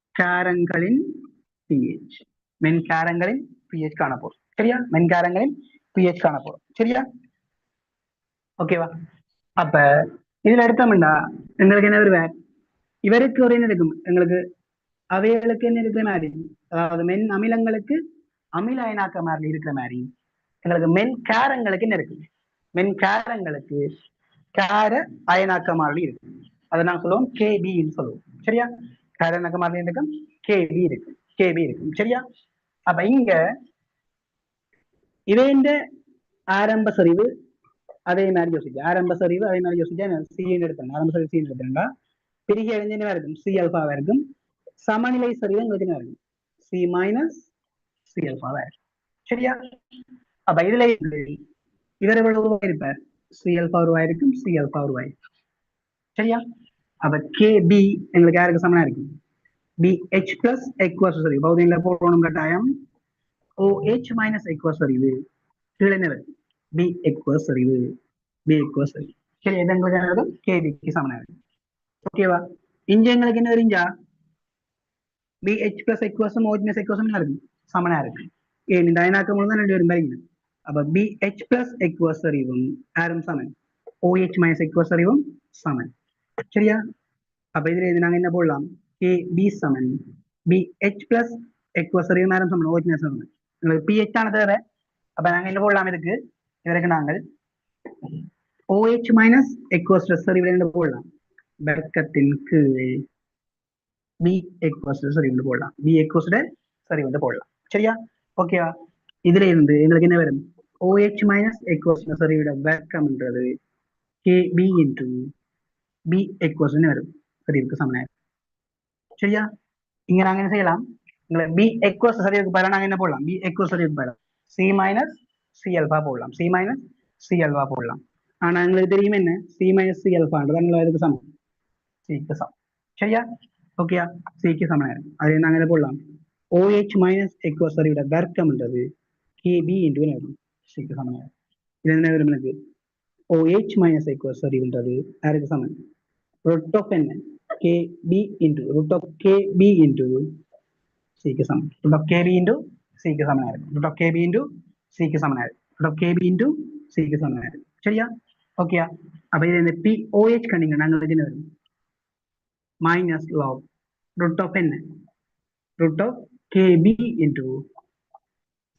மின்காரங்களின் pH மின்காரங்களின் pH காண போறோம் சரியா மின்காரங்களின் pH காண போறோம் சரியா ஓகேவா அப்ப இதுல எடுத்தோம்னா எங்களுக்கு என்ன வருவார் இவருக்கு ஒரு என்ன இருக்கும் எங்களுக்கு அவைகளுக்கு என்ன இருக்கிற மாதிரி அதாவது மென் அமிலங்களுக்கு அமில அயனாக்க மாதிரி இருக்கிற மாதிரி எங்களுக்கு மென் காரங்களுக்கு என்ன இருக்கு மென் காரங்களுக்கு கார அயனாக்க மாதிரி இருக்கு அதை நான் சொல்லுவோம் கேபின்னு சொல்லுவோம் சரியா கார அயனாக்க மாதிரி இருக்கும் கேபி இருக்கும் சரியா அப்ப இங்க இவன் ஆரம்ப சரிவு அதே மாதிரி யோசிச்சு ஆரம்ப சரிவு அதே மாதிரி யோசிச்சா சின்னு எடுத்தேன் ஆரம்ப சரிவு சின்னு எடுத்தேன்டா பிரிகை அடைஞ்சா இருக்கும் சி அல்பாவா இருக்கும் சமநிலை சரிவு உங்களுக்கு என்ன இருக்கும் சி மைனஸ் சி அல்பாவா இருக்கும் சரியா அப்ப இதுல இவர் எவ்வளவு இருப்பார் சி அல்பா உருவாயிருக்கும் சி அல்பா உருவாயிருக்கும் சரியா அப்ப கே பி எங்களுக்கு யாருக்கு சமனா இருக்கும் BH plus equals சரிவு பௌதியில போடணும் கட்டாயம் OH minus equals சரிவு கீழே என்ன வரும் B equals சரிவு B equals சரிவு சரி இது எங்களுக்கு கேபிக்கு சமனா இருக்கும் ஓகேவா இங்க எங்களுக்கு என்ன தெரிஞ்சா BH plus equals OH minus equals என்ன இருக்கும் சமனா இருக்கு ஏன் இந்த அயனாக்கம் தான் ரெண்டு பேரும் பாருங்க அப்ப BH plus equals சரிவும் யாரும் சமன் OH minus equals சரிவும் சமன் சரியா அப்ப இதுல இது நாங்க என்ன போடலாம் KB சமன் BH plus equals சரிவும் யாரும் சமன் OH minus சமன் உங்களுக்கு pH ஆன தேவை அப்ப நாங்க என்ன போடலாம் இதற்கு நாங்கள் OH minus equals சரிவில் என்ன போடலாம் பெருக்கத்தின் கீழ் B equals சரிவில் போடலாம் B equals சரிவில் போடலாம் சரியா ஓகேவா இதுல இருந்து எங்களுக்கு என்ன வரும் OH minus equals சரிவிட பெருக்கம்ன்றது KB into B equals வரும் சரிவுக்கு சமனாக சரியா இங்க நாங்க என்ன செய்யலாம் B equals சரிவுக்கு பதிலா நாங்க என்ன போடலாம் B equals சரிவுக்கு பதிலா C minus C alpha போடலாம் C minus C alpha போடலாம் ஆனா எங்களுக்கு தெரியும் என்ன C minus C alphaன்றது எங்களுக்கு சமம் C க்கு சமம் சரியா ஓகேயா C க்கு சமனா இருக்கும் அது நாங்க என்ன போடலாம் OH minus equals சரிவிட பெருக்கம்ன்றது KB into C க்கு சமனா இருக்கும் இது என்ன வரும் எனக்கு OH minus equals சரிவுன்றது யாருக்கு சமம் root of n KB into root of KB into C க்கு சமம் root of KB into C க்கு சமனா இருக்கும் root of KB into C க்கு சமனா இருக்கும் root of KB into C க்கு சமனா இருக்கும் சரியா ஓகேயா அப்ப இது இந்த POH கண்டிங்க நாங்க என்ன வரும் minus log root of n root of KB into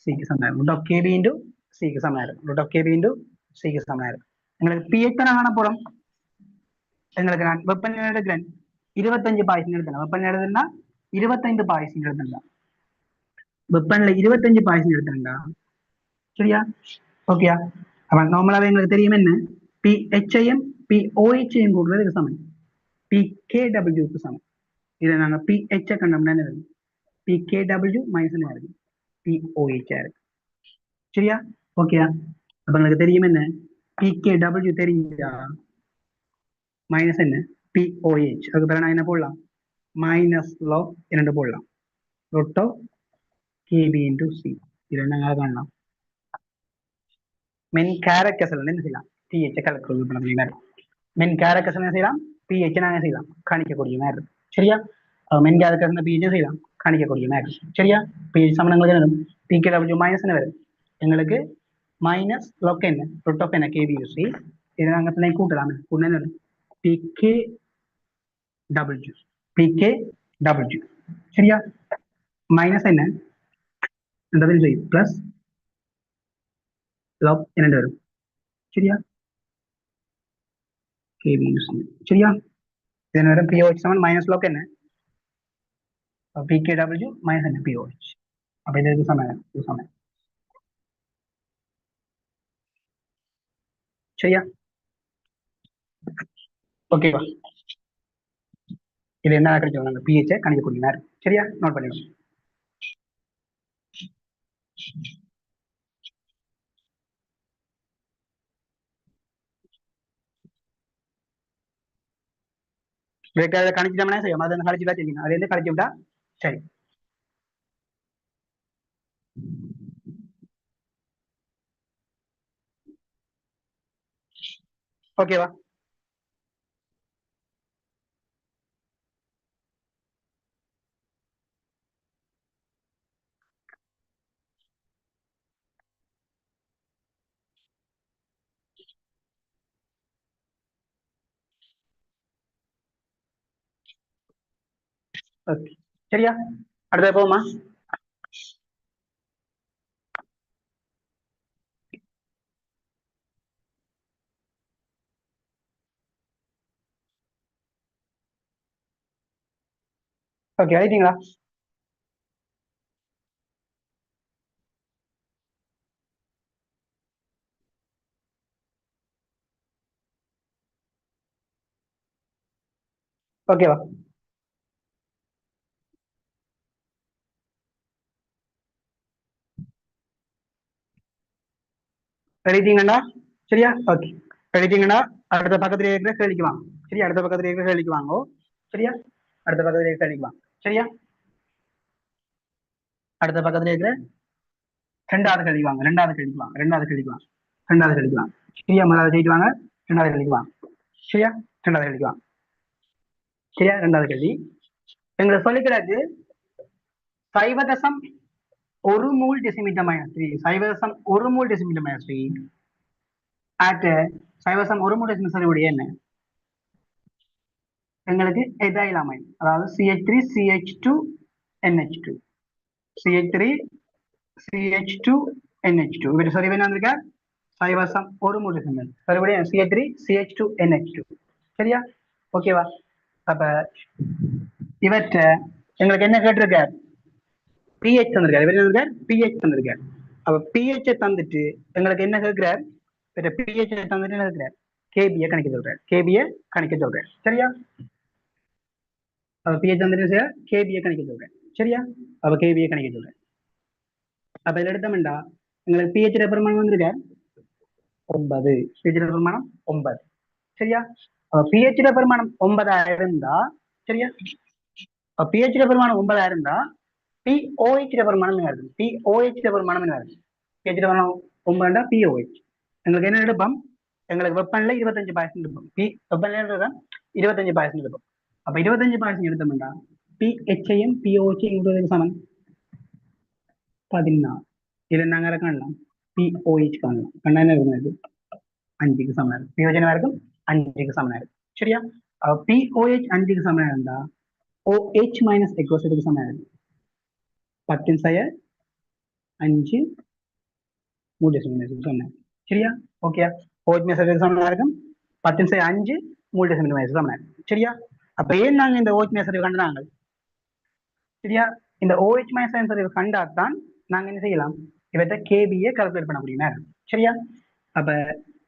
C க்கு சமனா இருக்கும் root of KB into C க்கு சமனா இருக்கும் root of KB into C க்கு சமனா இருக்கும் உங்களுக்கு pH தான் காண போறோம் எங்களுக்கு நான் வெப்பநிலை எடுக்கிறேன் 25 எடுத்தேன் வெப்பநிலை எடுத்தா 25 எடுத்தா வெப்பநிலை 25 எடுத்தா சரியா ஓகேயா அப்ப நார்மலாவே எங்களுக்கு தெரியும் என்ன PHஐயும் POHஐயும் கூடுறது சமம் PKW க்கு சமம் இதை நாங்க PH கண்டோம்னா என்ன வரும் PKW மைனஸ் என்ன இருக்கு POH இருக்கு சரியா ஓகேயா அப்ப எங்களுக்கு தெரியும் என்ன PKW தெரிஞ்சா மைனஸ் என்ன POH அதுக்கு பிறகு நான் என்ன போடலாம் மைனஸ் லாக் இரண்டு போடலாம் root of KB into C இது என்ன காணலாம் மென் கேரக்கசல் என்ன செய்யலாம் pH கலக்கல் பண்ணக்கூடிய மாதிரி மென் கேரக்கசல் என்ன செய்யலாம் pH நாங்க செய்யலாம் கணிக்கக்கூடிய மாதிரி இருக்கும் சரியா மென் கேரக்கசல் pH செய்யலாம் கணிக்கக்கூடிய மாதிரி இருக்கும் சரியா pH சமணங்களுக்கு என்ன வரும் PKW மைனஸ் என்ன வரும் எங்களுக்கு மைனஸ் லாக் என்ன root of என்ன KB into C இதை நாங்க பிள்ளை கூட்டலாம் கூட்டினா என்ன வரும் PKW சரியா மைனஸ் என்ன பிளஸ் log என்ன வரும் சரியா k minus சரியா இதன் வரும் pOH சமன் மைனஸ் log என்ன pKW மைனஸ் என்ன pOH அப்ப இது சமம் இது சமம் சரியா ஓகேவா இது என்ன கிடைச்சவங்க pH கணிக்கக்கூடிய சரியா நோட் பண்ணிடுங்க கணிச்சிட்டோம்னா செய்யும் அதை கழிச்சுட்டா தெரியும் அது வந்து கழிச்சு விட்டா சரி ஓகேவா ஓகே சரியா அடுத்த போமா ஓகே எழுதிங்களா ஓகேவா எழுதிட்டீங்கண்ணா சரியா ஓகே எழுதிட்டீங்கண்ணா அடுத்த பக்கத்துல இருக்கிற கேள்விக்குவாங்க சரியா அடுத்த பக்கத்துல இருக்கிற கேள்விக்குவாங்க சரியா அடுத்த பக்கத்துல இருக்கிற கேள்விக்குவாங்க சரியா அடுத்த பக்கத்துல இருக்கிற ரெண்டாவது கேள்விக்குவாங்க ரெண்டாவது கேள்விக்குவாங்க சரியா முதலாவது கேள்விக்குவாங்க ரெண்டாவது கேள்விக்குவாங்க சரியா ரெண்டாவது கேள்விக்குவாங்க சரியா ரெண்டாவது கேள்வி எங்களை சொல்லிக்கிறாரு சைவதசம் ஒரு மூல் டெசிமீட்டர் மைனஸ் 3 சைவதசம் ஒரு மூல் டெசிமீட்டர் மைனஸ் 3 ஆட் சைவதசம் ஒரு மூல் டெசிமீட்டர் சரிவுடைய என்ன எங்களுக்கு எதைல் அமைன் அதாவது CH3 CH2 NH2 CH3 CH2 NH2 இவரு சரிவு என்ன வந்திருக்க சைவசம் ஒரு மூல் டெசிமீட்டர் சரிவுடைய CH3 CH2 NH2 சரியா ஓகேவா அப்ப இவற்றை எங்களுக்கு என்ன கேட்டிருக்கார் pH தந்திருக்காரு இவர் என்ன pH தந்திருக்காரு அப்ப pH தந்துட்டு எங்களுக்கு என்ன கேட்கிறார் pH தந்துட்டு என்ன கேட்கிறார் KB கணிக்க சொல்றாரு KB கணிக்க சொல்றாரு சரியா அப்ப pH தந்துட்டு KB கணிக்க சொல்றாரு சரியா அப்ப KB கணிக்க சொல்றாரு அப்ப இதுல எடுத்தோம்டா எங்களுக்கு pH பெருமானம் வந்திருக்க 9 pH பெருமானம் 9 சரியா அப்ப pH பெருமானம் 9 இருந்தா சரியா pH பெருமானம் 9 இருந்தா pOH பெருமானம் என்ன இருக்கு pOH பெருமானம் என்ன இருக்கு pH பெருமானம் 9 pOH எங்களுக்கு என்ன எடுப்போம் எங்களுக்கு வெப்பநிலை 25% எடுப்போம் வெப்பநிலை 25% எடுப்போம் அப்ப 25% எடுத்தோம்னா pHையும் pOH சமன் 16 இதை நாங்க காணலாம் pOH காணலாம் கண்ணா என்ன இருக்கும் 5க்கு சமனா இருக்கு pOH என்ன இருக்கும் 5க்கு சமனா இருக்கு சரியா pOH 5க்கு சமனா இருந்தா OH மைனஸ் எக்வசத்துக்கு சமனா இருக்கு 10 5 3 சொன்னேன் சரியா ஓகே OH மைனஸ் சமனா இருக்கும் 10 5 3 மைனஸ் சமனா இருக்கு சரியா அப்ப ஏன் நாங்க இந்த OH மைனஸ் கண்டாங்க சரியா இந்த OH மைனஸ் கண்டாத்தான் நாங்க என்ன செய்யலாம் இவற்றை கேபியை கால்குலேட் பண்ண முடியும் சரியா அப்ப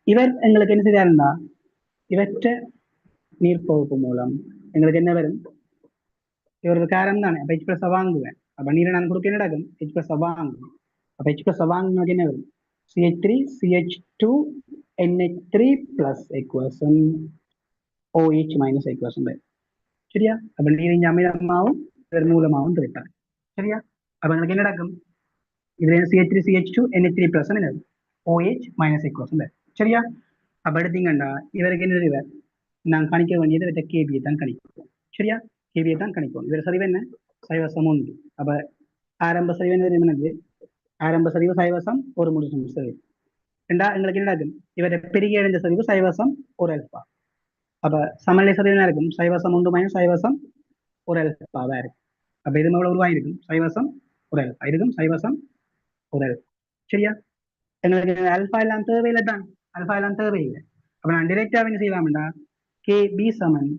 இவர் எங்களுக்கு என்ன செய்யாருந்தா இவற்றை நீர்ப்பகுப்பு மூலம் எங்களுக்கு என்ன வரும் இவரது காரம் தானே அப்ப H+ வாங்குவேன் அப்ப நீரை நான் கொடுக்க என்ன நடக்கும் H+ வாங்குவேன் அப்ப H+ வாங்கினது என்ன வரும் CH3 CH2 NH3 plus equation OH minus equation சரியா அப்ப நீரின் அமிலமாகவும் மூலமாகவும் கிடைப்பார் சரியா அப்ப எங்களுக்கு என்ன நடக்கும் இதுல CH3 CH2 NH3 plus என்ன OH minus equation சரியா அப்ப எடுத்தீங்கன்னா இவருக்கு என்ன தெரியும் நான் கணிக்க வேண்டியது கேபியை தான் கணிப்போம் சரியா கேபியை தான் கணிப்போம் இவர் சரிவு என்ன சைவசம் 1 அப்ப ஆரம்ப சரிவு என்னது ஆரம்ப சரிவு சைவசம் ஒரு முடிவு சரிவு ரெண்டா எங்களுக்கு என்ன நடக்கும் இவரை பெருகி அடைந்த சரிவு சைவசம் ஒரு அல்பா அப்ப சமநிலை சரிவு என்ன இருக்கும் சைவசம் 1 மைனஸ் சைவசம் ஒரு அல்பாவா இருக்கு அப்ப இது எவ்வளவு உருவாயிருக்கும் சைவசம் ஒரு அல்பா இருக்கும் சைவசம் ஒரு அல்பா சரியா எங்களுக்கு அல்பா எல்லாம் தேவையில்லை தான், அல்பா எல்லாம் தேவையில்லை. அப்ப நான் டிரெக்டாக என்ன செய்யலாம்டா, KB சமன்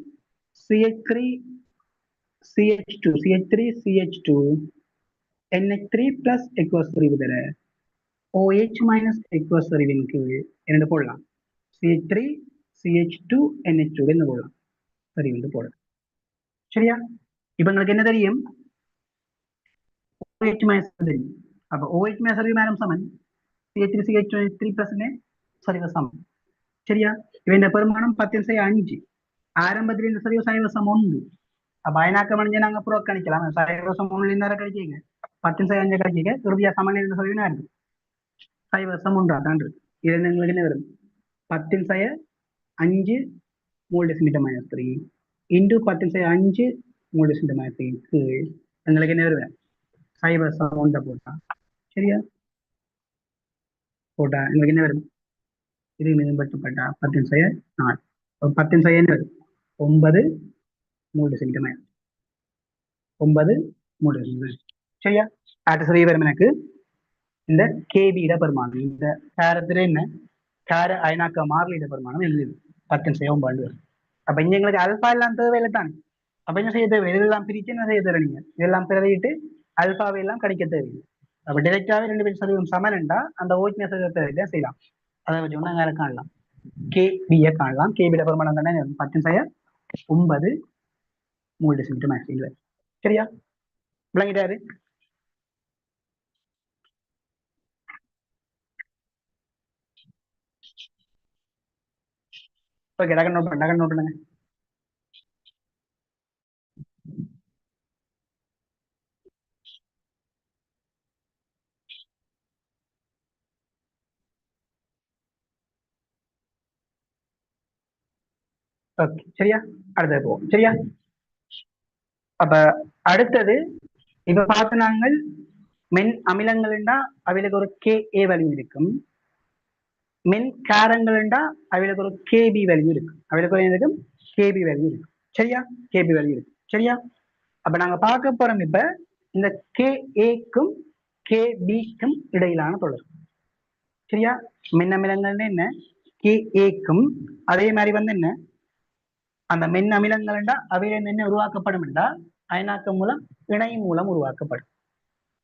CH3 CH2 CH3 CH2 NH3 plus aqueous பிரிவு தர OH minus aqueous பிரிவின் கீழ் என்ன போடலாம், CH3 CH2 NH2 என்ன போடலாம், சரி வந்து போடலாம். சரியா? இப்ப உங்களுக்கு என்ன தெரியும், OH minus தெரியும். அப்ப OH minus சரிவு சமன் CH3 CH2 NH3 plus சரிவு சமம். சரியா? இவ இந்த பெருமானம் 10/5 ஆரம்பத்தில் இந்த சரிவு சைவசம் 1. அப்ப அயனாக்கம் அணிஞ்சு நாங்க புறக்கணிக்கலாம். சைவசம் 1 நேரம் கழிச்சிங்க 10/5 கழிச்சிங்க இறுதியா சமநிலை இருந்த சரிவுனா இருக்கு சைவசம் 1 தான் இருக்கு. இது எங்களுக்கு என்ன வரும், 10/5 mole decimetre minus 3 into 10/5 mole decimetre minus 3 கீழ் எங்களுக்கு என்ன வருவேன், சைவசம் 1 போட்டா. சரியா? போட்டா எங்களுக்கு என்ன வரும், இது மேம்படுத்தப்பட்டா 10/4 10/5 என்ன வரும், 9 மூல் டெசிமீட்டர் மைனஸ் 9 மூல் டெசிமீட்டர். சரியா? அடுத்த சரி வரும் எனக்கு இந்த கேபியிட பெருமானம், இந்த காரத்துல என்ன கார அயனாக்க மாறிலிட பெருமானம் எழுதுது 10/9. அப்ப இங்க எங்களுக்கு அல்பா எல்லாம் தேவையில்லை தானே. அப்ப என்ன செய்ய தேவை, இதெல்லாம் பிரிச்சு என்ன செய்ய தேவை, நீங்க இதெல்லாம் பிரதிட்டு அல்பாவை எல்லாம் கிடைக்க தேவையில்லை. அப்ப டிரெக்டாவே 2 பேர் சரிவும் சமன்டா அந்த ஓய்ச்மே தேவையில்லை செய்யலாம். அதை வச்சு ஒண்ணு அங்க காணலாம், கேபியை காணலாம். கேபியிட பெருமானம் தானே 10/9 மூல் டெசிமீட்டர் மைனஸ். சரியா? விளங்கிட்டாரு? ஓகே, டக்கு நோட் பண்ணுங்க. ஓகே, சரியா? அடுத்தது போவோம். சரியா? அப்ப அடுத்தது இப்ப பார்த்து நாங்கள் மென் அமிலங்கள்டா அவைகளுக்கு ஒரு KA வேல்யூ இருக்கும், மென் காரங்கள்டா அவைகளுக்கு ஒரு KB வேல்யூ இருக்கும், அவைகளுக்கு ஒரு இருக்கும் KB வேல்யூ இருக்கும். சரியா? KB வேல்யூ இருக்கு. சரியா? அப்ப நாங்க பார்க்க போறோம் இப்ப இந்த KAக்கும் KBக்கும் இடையிலான தொடர். சரியா? மென் அமிலங்கள் என்ன, KAக்கும் அதே மாதிரி வந்து என்ன அந்த மென் அமிலங்கள்டா அவையில என்ன உருவாக்கப்படும் என்றால் அயனாக்கம் மூலம் இணை மூலம் உருவாக்கப்படும்.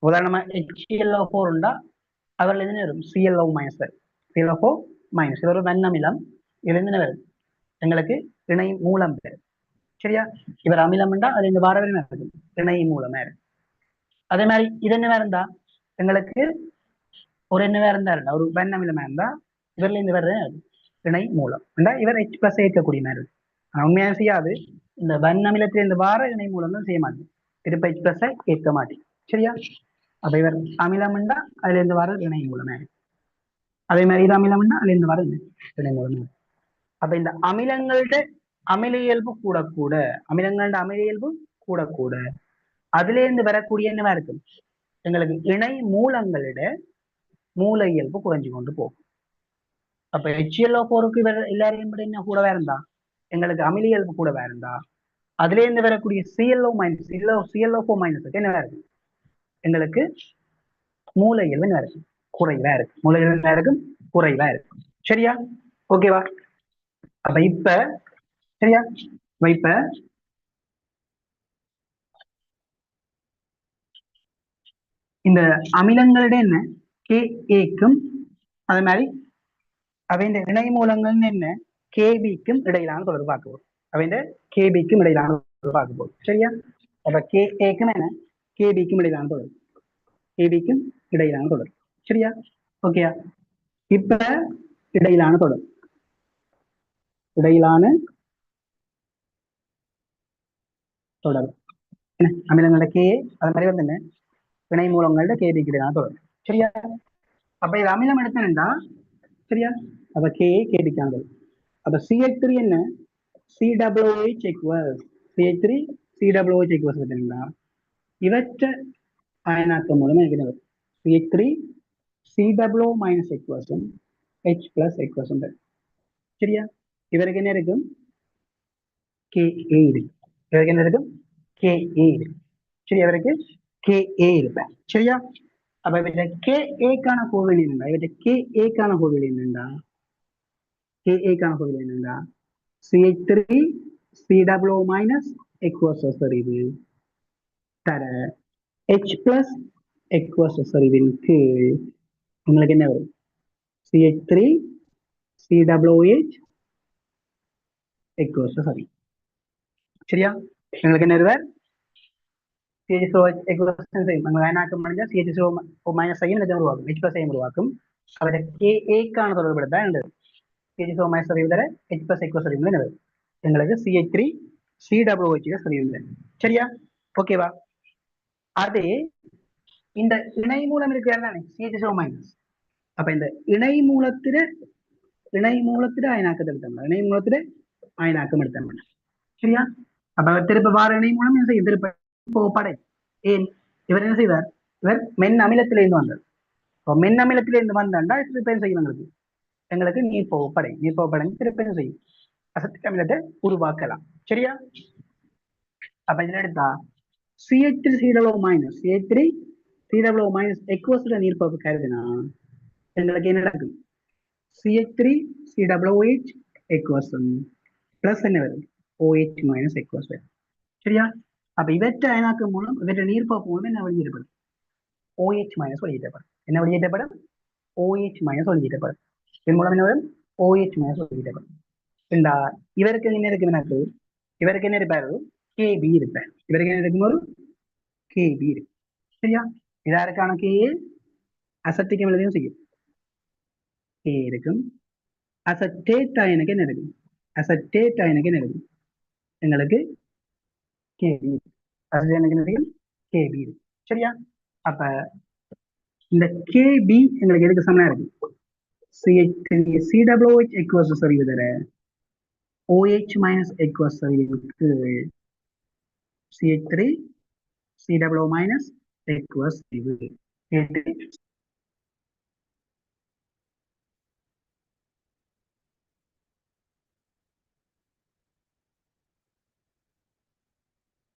உதாரணமா HClO4 உண்டா அவர்ல இருந்து வரும் ClO மைனஸ், ClO4 மைனஸ், இது ஒரு வெண்ணமிலம், இதுல இருந்து வரும் எங்களுக்கு இணை மூலம் பேர். சரியா? இவர் அமிலம் உண்டா அது இந்த வாரவரை இணை மூலமா இருக்கு. அதே மாதிரி இது என்ன இருந்தா எங்களுக்கு ஒரு என்ன இருந்தா ஒரு வெண்ணமிலமா இருந்தா இவர்ல இருந்து வர்ற இணை மூலம் இவர் H+ ஏற்கக்கூடிய மாதிரி இருக்கு. உண்மையாக செய்யாது, இந்த வண்ணமிலத்தில் இந்த வார இணை மூலம் தான் செய்ய மாட்டேன், திருப்ப H+ ஏற்க மாட்டேன். சரியா? அப்ப இவர் அமிலம் உண்டா அதுல இருந்து வர இணை மூலமே, அதே மாதிரி இது அமிலம் உண்டா அதுல இருந்து வர இணை மூலமே. அப்ப இந்த அமிலங்கள்ட அமில இயல்பு கூட அமிலங்கள்ட அமில இயல்பு கூட அதுல இருந்து வரக்கூடிய என்னவா இருக்கும் எங்களுக்கு இணை மூலங்களிட மூல இயல்பு குறைஞ்சு கொண்டு போகும். அப்ப HClO4க்கு இவர் எல்லாரையும் விட என்ன கூடவே இருந்தா எங்களுக்கு அமில இயல்பு கூடவே இருந்தா அதுல இருந்து வரக்கூடிய ClO மைனஸ் ClO4 மைனஸ் என்ன இருக்கு எங்களுக்கு மூல இயல்பு என்ன இருக்கு குறைவா இருக்கு, மூல இயல்பு என்ன இருக்கும் குறைவா இருக்கு. சரியா? ஓகேவா? அப்ப இப்ப சரியா, இப்ப இந்த அமிலங்களோட என்ன KAக்கும் அதே மாதிரி அவைந்த இணை மூலங்கள் என்ன KBக்கும் இடையிலான தொடர்பு பார்க்க போகும், அவைந்த KBக்கும் இடையிலான தொடர்பு பார்க்க போகும். சரியா? அப்ப KAக்கும் என்ன KBக்கும் இடையிலான தொடர்பு, KBக்கும் இடையிலான தொடர்பு. சரியா? ஓகேயா? இப்ப இடையிலான தொடர்பு, இடையிலான தொடர்பு அமிலங்களோட KA அது மாதிரி வந்து என்ன வினை மூலங்களோட KBக்கு இடையிலான தொடர்பு. சரியா? அப்ப இது அமிலம் எடுத்தா சரியா, அப்ப KA KBக்கானது. அப்ப CH3 என்ன COOH equals CH3 COOH equals பார்த்தீங்களா, இவற்ற அயனாக்கம் மூலமா எனக்கு CH3 COO minus equals H plus equals. சரியா? இவருக்கு என்ன இருக்கும் KA இருக்கு, இவருக்கு என்ன இருக்கும் KA இருக்கு. சரி, அவருக்கு KA இருப்பேன். சரியா? அப்ப இவற்றை கே ஏக்கான கோவில் என்னண்டா இவற்றை கே ஏக்கான கோவில் என்னண்டா கே ஏக்கான கோவில் என்னண்டா CH3 COO மைனஸ் எக்வஸ் சரிவு தர H பிளஸ் எக்வஸ் சரிவின் கீழ் உங்களுக்கு என்ன வரும் CH3 COOH எக்வஸ் சரி சரியா எங்களுக்கு என்ன வருவார் CH4 எக்வஸ் நம்ம அயனாக்கம் முடிஞ்சா CH4 மைனஸ் ஐயும் உருவாக்கும் H பிளஸ் ஐயும் உருவாக்கும் அவரை KA-க்கான தொடர்புதான் CH4 மைனஸ் சரிவு தர H பிளஸ் எக்வஸ் சரிவு என்ன வரும் எங்களுக்கு CH3 COOH சரிவு சரியா ஓகேவா அதே இந்த இணை மூலம் இருக்கிறது தானே CH4 மைனஸ் அப்ப இந்த இணை மூலத்தில அயனாக்கத்தை எடுத்தோம் இணை மூலத்தில அயனாக்கம் எடுத்தோம் சரியா அப்ப திருப்ப வார இணை மூலம் என்ன செய்யும் திருப்ப படை ஏன் இவர் என்ன செய்வார் இவர் மென் அமிலத்திலிருந்து வந்தார் மென் அமிலத்திலிருந்து வந்தாண்டா திருப்ப என்ன செய்யும் எங்களுக்கு நீர்ப்போப்படை திருப்ப என்ன செய்யும் அசத்திக் அமிலத்தை உருவாக்கலாம் சரியா அப்ப இதுல எடுத்தா CH3 COO minus CH3 COO minus எக்வஸ்ல நீர்ப்போப்பு கருதுனா எங்களுக்கு என்ன நடக்கும் CH3 COOH எக்வஸ் பிளஸ் என்ன வரும் OH மைனஸ் எக்வஸ் வரும் சரியா அப்ப இவற்றை அயனாக்கம் மூலம் இவற்றை நீர்ப்போப்பு மூலம் என்ன வெளியிடப்படும் OH மைனஸ் வெளியிடப்படும் என்ன வெளியிடப்படும் OH மைனஸ் வெளியிடப்படும் இதன் மூலம் என்ன வரும் OH மைனஸ் வெளியிடப்படும் இந்த இவருக்கு என்ன இருக்கு எனக்கு இவருக்கு என்ன இருப்பாரு KB இருப்பார் இவருக்கு என்ன இருக்கும் ஒரு KB இருக்கு சரியா இதாருக்கான KA அசட்டிக் அமிலத்தையும் செய்யும் K இருக்கும் அசட்டேட் அயனுக்கு என்ன இருக்கும் அசட்டேட் அயனுக்கு என்ன இருக்கும் எங்களுக்கு KB அசட்டேனுக்கு என்ன இருக்கும் KB இருக்கு சரியா அப்ப இந்த KB எங்களுக்கு எதுக்கு சமனா இருக்கு COOH எக்வஸ் சரிவு தர OH மைனஸ் எக்வஸ் சரிவுக்கு CH3 COO மைனஸ் எக்வஸ் சரிவு